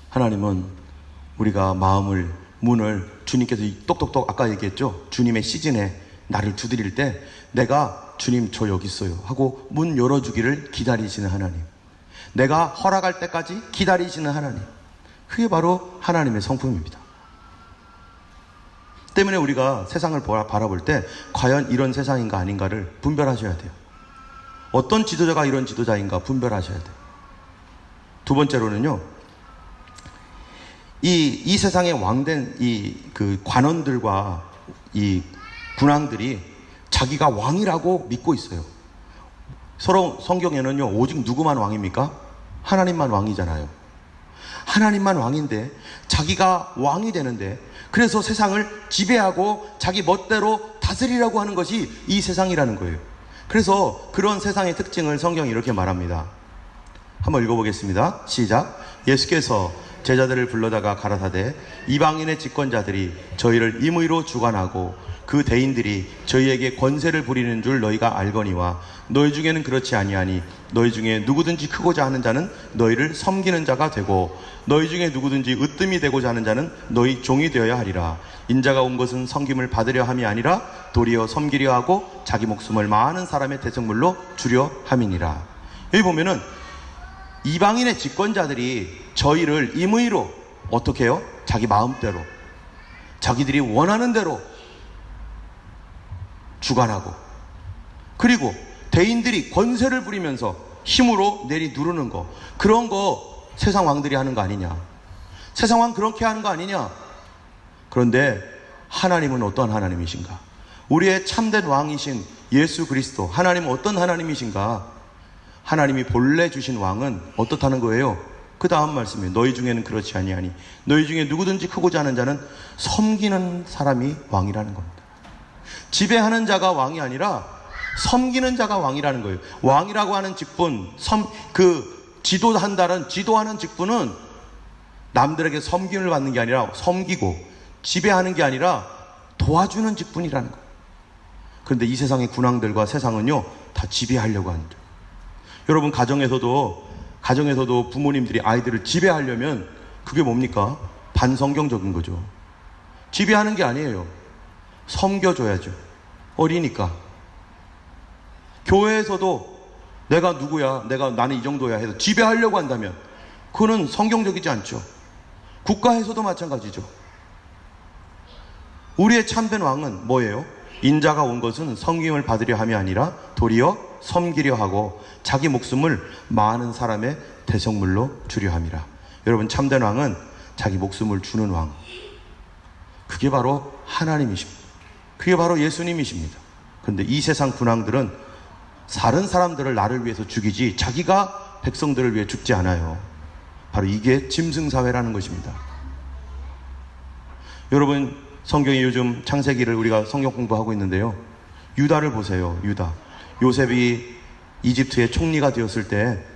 하나님은 우리가 문을 주님께서 똑똑똑 아까 얘기했죠? 주님의 시즌에 나를 두드릴 때 내가 주님 저 여기 있어요 하고 문 열어주기를 기다리시는 하나님, 내가 허락할 때까지 기다리시는 하나님, 그게 바로 하나님의 성품입니다. 때문에 우리가 세상을 바라볼 때 과연 이런 세상인가 아닌가를 분별하셔야 돼요. 어떤 지도자가 이런 지도자인가 분별하셔야 돼요. 두 번째로는요, 이 세상의 왕된 그 관원들과 이 군왕들이 자기가 왕이라고 믿고 있어요. 서로 성경에는요, 오직 누구만 왕입니까? 하나님만 왕이잖아요. 하나님만 왕인데 자기가 왕이 되는데, 그래서 세상을 지배하고 자기 멋대로 다스리라고 하는 것이 이 세상이라는 거예요. 그래서 그런 세상의 특징을 성경이 이렇게 말합니다. 한번 읽어보겠습니다. 시작. 예수께서 제자들을 불러다가 가라사대 이방인의 집권자들이 저희를 임의로 주관하고 그 대인들이 저희에게 권세를 부리는 줄 너희가 알거니와 너희 중에는 그렇지 아니하니 너희 중에 누구든지 크고자 하는 자는 너희를 섬기는 자가 되고 너희 중에 누구든지 으뜸이 되고자 하는 자는 너희 종이 되어야 하리라. 인자가 온 것은 섬김을 받으려 함이 아니라 도리어 섬기려 하고 자기 목숨을 많은 사람의 대성물로 주려 함이니라. 여기 보면은 이방인의 집권자들이 저희를 임의로 어떻게 해요? 자기 마음대로, 자기들이 원하는 대로 주관하고, 그리고 대인들이 권세를 부리면서 힘으로 누르는 거, 그런 거 세상 왕들이 하는 거 아니냐, 세상 왕 그렇게 하는 거 아니냐. 그런데 하나님은 어떤 하나님이신가? 우리의 참된 왕이신 예수 그리스도 하나님은 어떤 하나님이신가? 하나님이 본래 주신 왕은 어떻다는 거예요? 그 다음 말씀에 너희 중에는 그렇지 아니하니 너희 중에 누구든지 크고자 하는 자는 섬기는 사람이 왕이라는 겁니다. 지배하는 자가 왕이 아니라 섬기는 자가 왕이라는 거예요. 왕이라고 하는 직분, 지도하는 직분은 남들에게 섬김을 받는 게 아니라 섬기고, 지배하는 게 아니라 도와주는 직분이라는 거예요. 그런데 이 세상의 군왕들과 세상은요, 다 지배하려고 하는 거예요. 여러분, 가정에서도 부모님들이 아이들을 지배하려면 그게 뭡니까? 반성경적인 거죠. 지배하는 게 아니에요. 섬겨줘야죠. 어리니까. 교회에서도 내가 누구야, 나는 이 정도야 해서 지배하려고 한다면 그거는 성경적이지 않죠. 국가에서도 마찬가지죠. 우리의 참된 왕은 뭐예요? 인자가 온 것은 섬김을 받으려 함이 아니라 도리어 섬기려 하고 자기 목숨을 많은 사람의 대성물로 주려 함이라. 여러분, 참된 왕은 자기 목숨을 주는 왕, 그게 바로 하나님이십니다. 그게 바로 예수님이십니다. 그런데 이 세상 군왕들은 다른 사람들을 나를 위해서 죽이지 자기가 백성들을 위해 죽지 않아요. 바로 이게 짐승사회라는 것입니다. 여러분, 성경에 요즘 창세기를 우리가 성경 공부하고 있는데요, 유다를 보세요. 유다, 요셉이 이집트의 총리가 되었을 때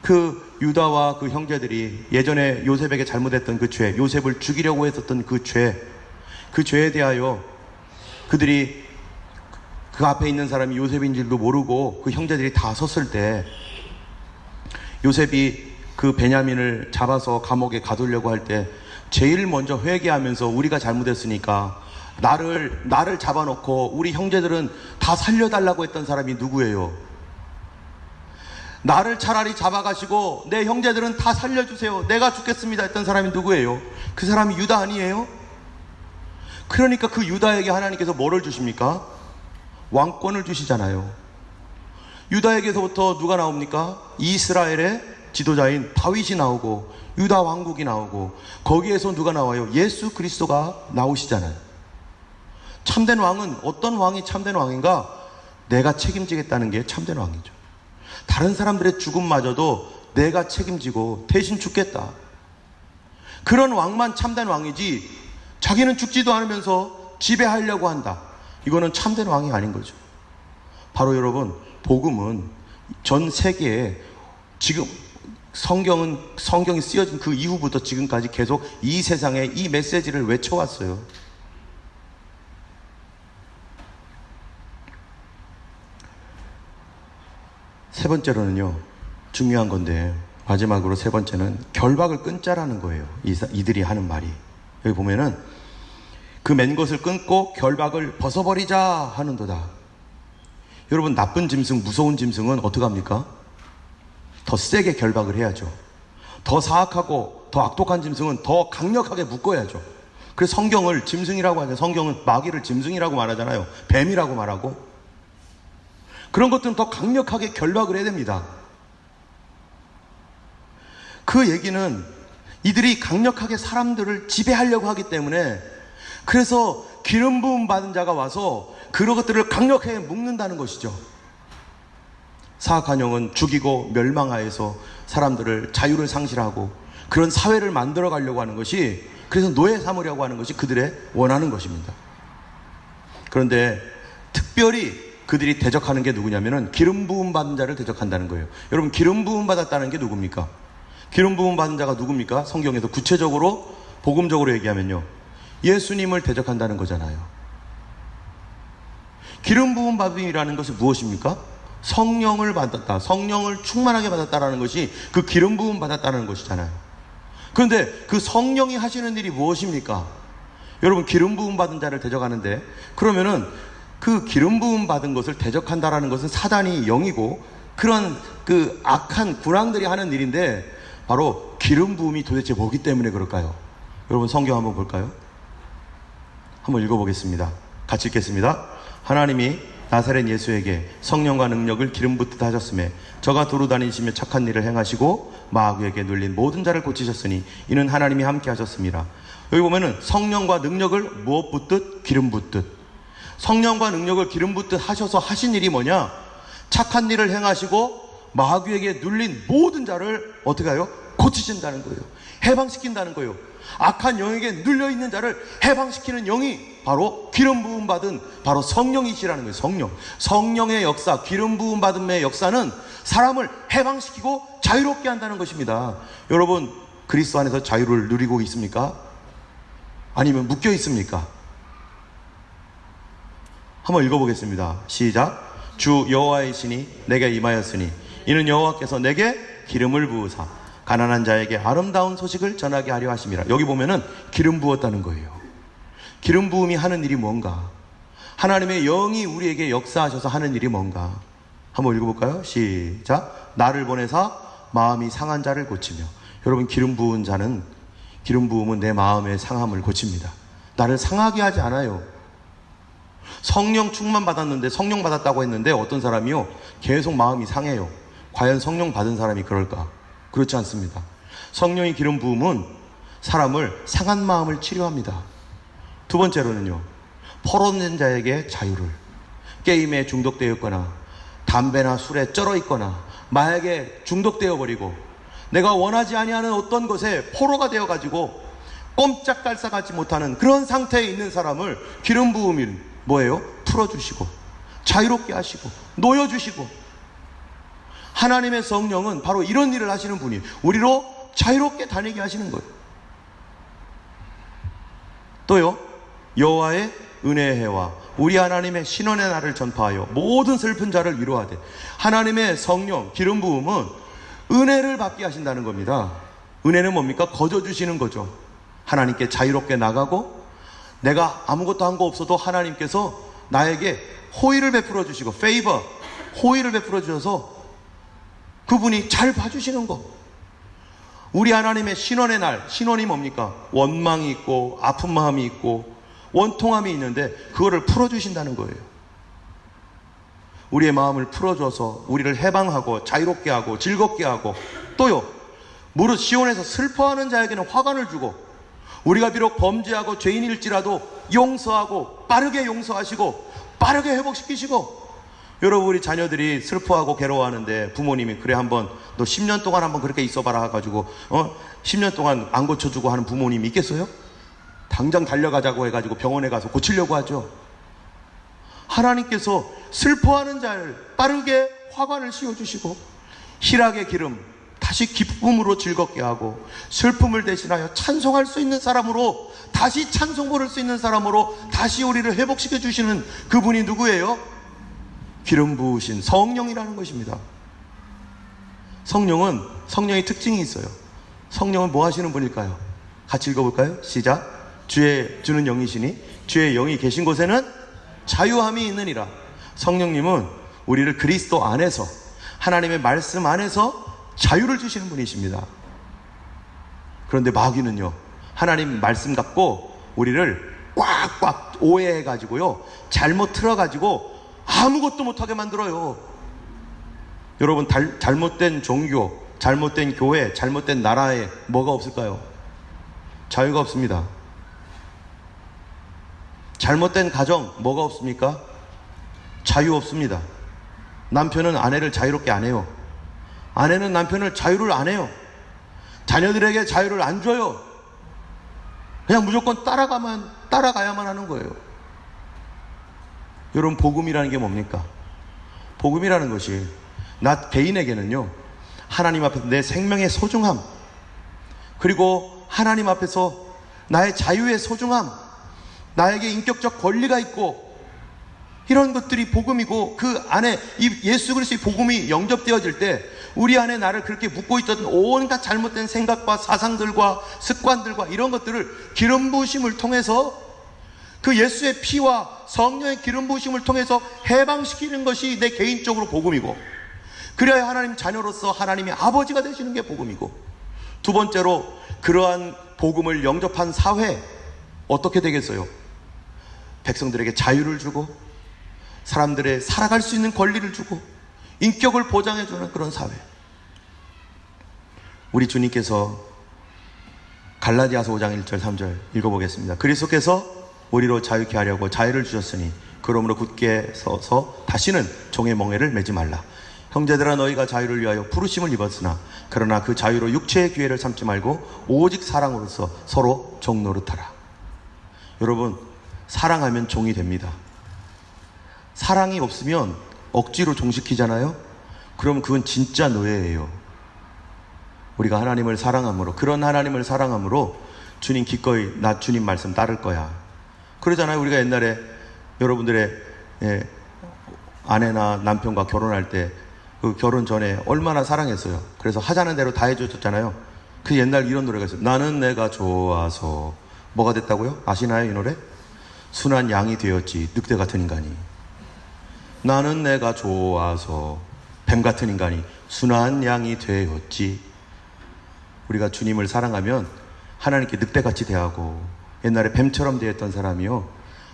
그 유다와 그 형제들이 예전에 요셉에게 잘못했던 그 죄, 요셉을 죽이려고 했었던 그 죄에 대하여 그들이, 그 앞에 있는 사람이 요셉인 줄도 모르고 그 형제들이 다 섰을 때 요셉이 그 베냐민을 잡아서 감옥에 가두려고 할 때 제일 먼저 회개하면서 우리가 잘못했으니까 나를 잡아놓고 우리 형제들은 다 살려달라고 했던 사람이 누구예요? 나를 차라리 잡아가시고 내 형제들은 다 살려주세요, 내가 죽겠습니다 했던 사람이 누구예요? 그 사람이 유다 아니에요? 그러니까 그 유다에게 하나님께서 뭐를 주십니까? 왕권을 주시잖아요. 유다에게서부터 누가 나옵니까? 이스라엘의 지도자인 다윗이 나오고 유다 왕국이 나오고, 거기에서 누가 나와요? 예수 그리스도가 나오시잖아요. 참된 왕은, 어떤 왕이 참된 왕인가? 내가 책임지겠다는 게 참된 왕이죠. 다른 사람들의 죽음마저도 내가 책임지고 대신 죽겠다, 그런 왕만 참된 왕이지, 자기는 죽지도 않으면서 지배하려고 한다, 이거는 참된 왕이 아닌 거죠. 바로 여러분, 복음은 전 세계에 지금 성경이 쓰여진 그 이후부터 지금까지 계속 이 세상에 이 메시지를 외쳐왔어요. 세 번째로는요, 중요한 건데, 마지막으로 세 번째는 결박을 끊자라는 거예요. 이들이 하는 말이. 여기 보면은 그 맨 것을 끊고 결박을 벗어버리자 하는도다. 여러분, 나쁜 짐승, 무서운 짐승은 어떻게 합니까? 더 세게 결박을 해야죠. 더 사악하고 더 악독한 짐승은 더 강력하게 묶어야죠. 그래서 성경을 짐승이라고 하죠. 성경은 마귀를 짐승이라고 말하잖아요. 뱀이라고 말하고. 그런 것들은 더 강력하게 결박을 해야 됩니다. 그 얘기는 이들이 강력하게 사람들을 지배하려고 하기 때문에, 그래서 기름 부음 받은 자가 와서 그런 것들을 강력하게 묶는다는 것이죠. 사악한 영은 죽이고 멸망하여서 사람들을 자유를 상실하고 그런 사회를 만들어 가려고 하는 것이, 그래서 노예 삼으려고 하는 것이 그들의 원하는 것입니다. 그런데 특별히 그들이 대적하는 게 누구냐면은 기름 부음 받은 자를 대적한다는 거예요. 여러분, 기름 부음 받았다는 게 누굽니까? 기름 부음 받은 자가 누굽니까? 성경에서 구체적으로 복음적으로 얘기하면요, 예수님을 대적한다는 거잖아요. 기름 부음 받음이라는 것은 무엇입니까? 성령을 받았다, 성령을 충만하게 받았다라는 것이 그 기름 부음 받았다는 것이잖아요. 그런데 그 성령이 하시는 일이 무엇입니까? 여러분, 기름 부음 받은 자를 대적하는데, 그러면은 그 기름 부음 받은 것을 대적한다라는 것은 사단이 영이고 그런 그 악한 군왕들이 하는 일인데, 바로 기름 부음이 도대체 뭐기 때문에 그럴까요? 여러분, 성경 한번 볼까요? 한번 읽어보겠습니다. 같이 읽겠습니다. 하나님이 나사렛 예수에게 성령과 능력을 기름 붓듯 하셨음에 저가 두루 다니시며 착한 일을 행하시고 마귀에게 눌린 모든 자를 고치셨으니 이는 하나님이 함께 하셨습니다. 여기 보면은 성령과 능력을 무엇 붓듯? 기름 붓듯. 성령과 능력을 기름 붓듯 하셔서 하신 일이 뭐냐? 착한 일을 행하시고 마귀에게 눌린 모든 자를 어떻게 해요? 고치신다는 거예요. 해방시킨다는 거예요. 악한 영에게 눌려있는 자를 해방시키는 영이 바로 기름 부음 받은 바로 성령이시라는 거예요. 성령의 역사, 기름 부음 받음의 역사는 사람을 해방시키고 자유롭게 한다는 것입니다. 여러분, 그리스도 안에서 자유를 누리고 있습니까? 아니면 묶여 있습니까? 한번 읽어보겠습니다. 시작. 주 여호와의 신이 내게 임하였으니 이는 여호와께서 내게 기름을 부으사 가난한 자에게 아름다운 소식을 전하게 하려 하심이라. 여기 보면은 기름 부었다는 거예요. 기름 부음이 하는 일이 뭔가? 하나님의 영이 우리에게 역사하셔서 하는 일이 뭔가? 한번 읽어볼까요? 시작. 나를 보내사 마음이 상한 자를 고치며. 여러분, 기름 부은 자는, 기름 부음은 내 마음의 상함을 고칩니다. 나를 상하게 하지 않아요. 성령 충만 받았는데, 성령 받았다고 했는데 어떤 사람이요, 계속 마음이 상해요. 과연 성령 받은 사람이 그럴까? 그렇지 않습니다. 성령의 기름 부음은 사람을 상한 마음을 치료합니다. 두 번째로는요, 포로된 자에게 자유를. 게임에 중독되어 있거나 담배나 술에 쩔어 있거나 마약에 중독되어 버리고 내가 원하지 아니하는 어떤 것에 포로가 되어 가지고 꼼짝달싹하지 못하는 그런 상태에 있는 사람을 기름 부음이 뭐예요? 풀어주시고 자유롭게 하시고 놓여주시고. 하나님의 성령은 바로 이런 일을 하시는 분이에요. 우리로 자유롭게 다니게 하시는 거예요. 또요, 여호와의 은혜의 해와 우리 하나님의 신원의 날을 전파하여 모든 슬픈 자를 위로하되. 하나님의 성령 기름 부음은 은혜를 받게 하신다는 겁니다. 은혜는 뭡니까? 거저 주시는 거죠. 하나님께 자유롭게 나가고 내가 아무것도 한 거 없어도 하나님께서 나에게 호의를 베풀어 주시고, 페이버, 호의를 베풀어 주셔서 그분이 잘 봐주시는 거. 우리 하나님의 신원의 날, 신원이 뭡니까? 원망이 있고 아픈 마음이 있고 원통함이 있는데 그거를 풀어주신다는 거예요. 우리의 마음을 풀어줘서 우리를 해방하고 자유롭게 하고 즐겁게 하고. 또요, 무릇 시온에서 슬퍼하는 자에게는 화관을 주고, 우리가 비록 범죄하고 죄인일지라도 용서하고 빠르게 용서하시고 빠르게 회복시키시고. 여러분, 우리 자녀들이 슬퍼하고 괴로워하는데 부모님이 그래 한번 너 10년 동안 한번 그렇게 있어봐라 해가지고 10년 동안 안 고쳐주고 하는 부모님이 있겠어요? 당장 달려가자고 해가지고 병원에 가서 고치려고 하죠. 하나님께서 슬퍼하는 자를 빠르게 화관을 씌워주시고 희락의 기름 다시 기쁨으로 즐겁게 하고 슬픔을 대신하여 찬송할 수 있는 사람으로, 다시 찬송 부를 수 있는 사람으로 다시 우리를 회복시켜 주시는 그분이 누구예요? 기름 부으신 성령이라는 것입니다. 성령의 특징이 있어요. 성령은 뭐 하시는 분일까요? 같이 읽어볼까요? 시작. 주는 영이시니 주의 영이 계신 곳에는 자유함이 있느니라. 성령님은 우리를 그리스도 안에서, 하나님의 말씀 안에서 자유를 주시는 분이십니다. 그런데 마귀는요, 하나님 말씀 갖고 우리를 꽉꽉 오해해가지고요, 잘못 틀어가지고 아무것도 못하게 만들어요. 여러분, 잘못된 종교, 잘못된 교회, 잘못된 나라에 뭐가 없을까요? 자유가 없습니다. 잘못된 가정 뭐가 없습니까? 자유 없습니다. 남편은 아내를 자유롭게 안 해요. 아내는 남편을 자유를 안 해요. 자녀들에게 자유를 안 줘요. 그냥 무조건 따라가야만 하는 거예요. 여러분, 복음이라는 게 뭡니까? 복음이라는 것이 나 개인에게는요, 하나님 앞에서 내 생명의 소중함, 그리고 하나님 앞에서 나의 자유의 소중함, 나에게 인격적 권리가 있고, 이런 것들이 복음이고, 그 안에 이 예수 그리스도의 복음이 영접되어질 때 우리 안에 나를 그렇게 묶고 있던 온갖 잘못된 생각과 사상들과 습관들과 이런 것들을 기름 부으심을 통해서, 그 예수의 피와 성령의 기름 부으심을 통해서 해방시키는 것이 내 개인적으로 복음이고, 그래야 하나님 자녀로서 하나님이 아버지가 되시는 게 복음이고, 두 번째로 그러한 복음을 영접한 사회 어떻게 되겠어요? 백성들에게 자유를 주고 사람들의 살아갈 수 있는 권리를 주고 인격을 보장해주는 그런 사회. 우리 주님께서 갈라디아서 5장 1절 3절 읽어보겠습니다. 그리스도께서 우리로 자유케 하려고 자유를 주셨으니 그러므로 굳게 서서 다시는 종의 멍에를 매지 말라. 형제들아 너희가 자유를 위하여 부르심을 입었으나 그러나 그 자유로 육체의 기회를 삼지 말고 오직 사랑으로서 서로 종 노릇하라. 여러분, 사랑하면 종이 됩니다. 사랑이 없으면 억지로 종시키잖아요. 그럼 그건 진짜 노예예요. 우리가 하나님을 사랑함으로, 그런 하나님을 사랑함으로 주님 기꺼이 나 주님 말씀 따를 거야. 그러잖아요. 우리가 옛날에 여러분들의 아내나 남편과 결혼할 때 그 결혼 전에 얼마나 사랑했어요. 그래서 하자는 대로 다 해줬잖아요. 그 옛날 이런 노래가 있어요. 나는 내가 좋아서 뭐가 됐다고요? 아시나요 이 노래? 순한 양이 되었지 늑대 같은 인간이. 나는 내가 좋아서 뱀 같은 인간이 순한 양이 되었지. 우리가 주님을 사랑하면 하나님께 늑대같이 대하고 옛날에 뱀처럼 대했던 사람이요,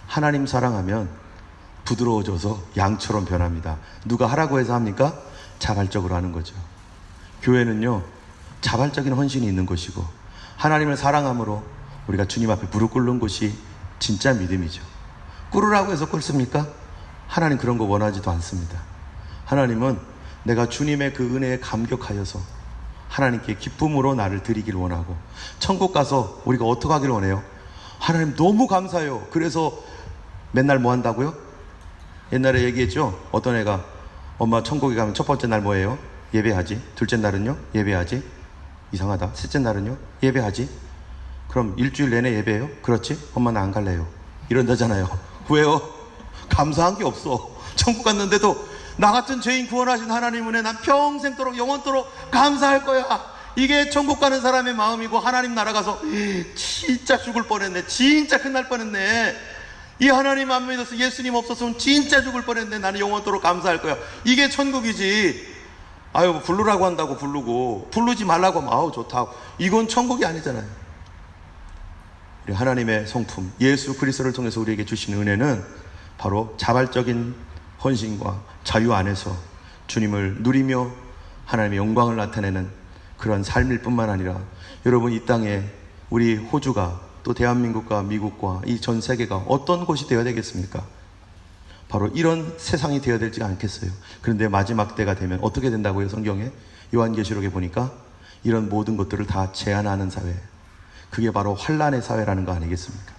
하나님 사랑하면 부드러워져서 양처럼 변합니다. 누가 하라고 해서 합니까? 자발적으로 하는 거죠. 교회는요, 자발적인 헌신이 있는 곳이고 하나님을 사랑함으로 우리가 주님 앞에 무릎 꿇는 곳이 진짜 믿음이죠. 꿇으라고 해서 꿇습니까? 하나님 그런 거 원하지도 않습니다. 하나님은 내가 주님의 그 은혜에 감격하여서 하나님께 기쁨으로 나를 드리길 원하고, 천국 가서 우리가 어떻게 하길 원해요? 하나님 너무 감사해요. 그래서 맨날 뭐 한다고요? 옛날에 얘기했죠. 어떤 애가 엄마 천국에 가면 첫 번째 날 뭐예요? 예배하지. 둘째 날은요? 예배하지. 이상하다. 셋째 날은요? 예배하지. 그럼 일주일 내내 예배해요? 그렇지? 엄마 나 안 갈래요. 이런다잖아요. 왜요? 감사한 게 없어. 천국 갔는데도 나 같은 죄인 구원하신 하나님 은혜 난 평생도록 영원토록 감사할 거야. 이게 천국 가는 사람의 마음이고, 하나님 나라 가서 진짜 죽을 뻔했네, 진짜 끝날 뻔했네, 이 하나님 안 믿어서 예수님 없었으면 진짜 죽을 뻔했네, 나는 영원토록 감사할 거야. 이게 천국이지. 아유, 부르라고 한다고 부르고 부르지 말라고 하면 아우 좋다고, 이건 천국이 아니잖아요. 우리 하나님의 성품 예수 그리스도를 통해서 우리에게 주신 은혜는 바로 자발적인 헌신과 자유 안에서 주님을 누리며 하나님의 영광을 나타내는 그런 삶일 뿐만 아니라, 여러분 이 땅에 우리 호주가, 또 대한민국과 미국과 이 전 세계가 어떤 곳이 되어야 되겠습니까? 바로 이런 세상이 되어야 되지 않겠어요? 그런데 마지막 때가 되면 어떻게 된다고요? 성경에 요한계시록에 보니까 이런 모든 것들을 다 제한하는 사회, 그게 바로 환란의 사회라는 거 아니겠습니까?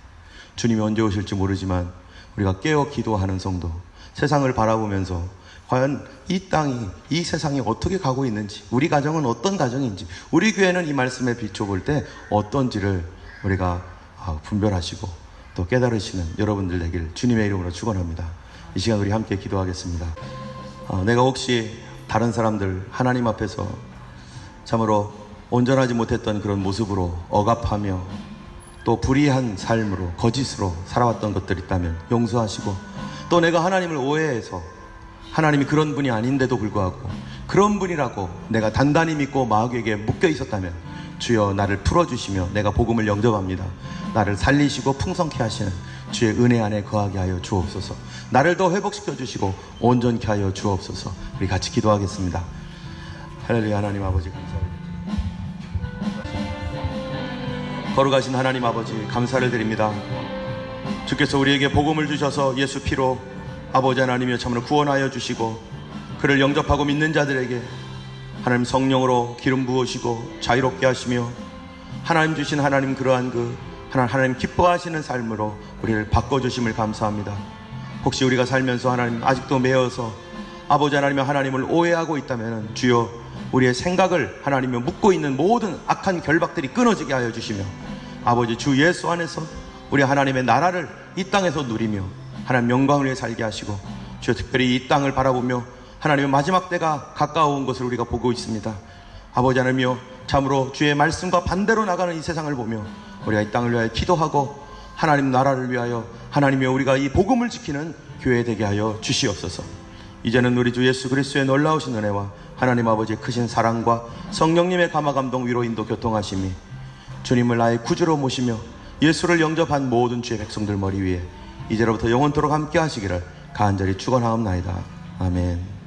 주님이 언제 오실지 모르지만 우리가 깨어 기도하는 성도, 세상을 바라보면서 과연 이 땅이, 이 세상이 어떻게 가고 있는지, 우리 가정은 어떤 가정인지, 우리 교회는 이 말씀에 비춰볼 때 어떤지를 우리가 분별하시고 또 깨달으시는 여러분들 되길 주님의 이름으로 축원합니다. 이 시간 우리 함께 기도하겠습니다. 내가 혹시 다른 사람들 하나님 앞에서 참으로 온전하지 못했던 그런 모습으로 억압하며 또 불의한 삶으로, 거짓으로 살아왔던 것들이 있다면 용서하시고, 또 내가 하나님을 오해해서 하나님이 그런 분이 아닌데도 불구하고 그런 분이라고 내가 단단히 믿고 마귀에게 묶여 있었다면 주여 나를 풀어주시며 내가 복음을 영접합니다. 나를 살리시고 풍성케 하시는 주의 은혜 안에 거하게 하여 주옵소서. 나를 더 회복시켜 주시고 온전케 하여 주옵소서. 우리 같이 기도하겠습니다. 할렐루야. 하나님 아버지 감사합니다. 거룩하신 하나님 아버지 감사를 드립니다. 주께서 우리에게 복음을 주셔서 예수 피로 아버지 하나님이여 참으로 구원하여 주시고, 그를 영접하고 믿는 자들에게 하나님 성령으로 기름 부으시고 자유롭게 하시며, 하나님 주신 하나님 그러한 하나님 기뻐하시는 삶으로 우리를 바꿔주심을 감사합니다. 혹시 우리가 살면서 하나님 아직도 매여서 아버지 하나님의 하나님을 오해하고 있다면 주여 우리의 생각을 하나님을 묶고 있는 모든 악한 결박들이 끊어지게 하여 주시며, 아버지 주 예수 안에서 우리 하나님의 나라를 이 땅에서 누리며 하나님 영광을 위해 살게 하시고, 주여 특별히 이 땅을 바라보며 하나님의 마지막 때가 가까워온 것을 우리가 보고 있습니다. 아버지 하나님이여 참으로 주의 말씀과 반대로 나가는 이 세상을 보며 우리가 이 땅을 위하여 기도하고 하나님 나라를 위하여 하나님이여 우리가 이 복음을 지키는 교회 되게 하여 주시옵소서. 이제는 우리 주 예수 그리스도의 놀라우신 은혜와 하나님 아버지의 크신 사랑과 성령님의 감화 감동 위로 인도 교통하심이 주님을 나의 구주로 모시며 예수를 영접한 모든 주의 백성들 머리 위에 이제로부터 영원토록 함께 하시기를 간절히 축원하옵나이다. 아멘.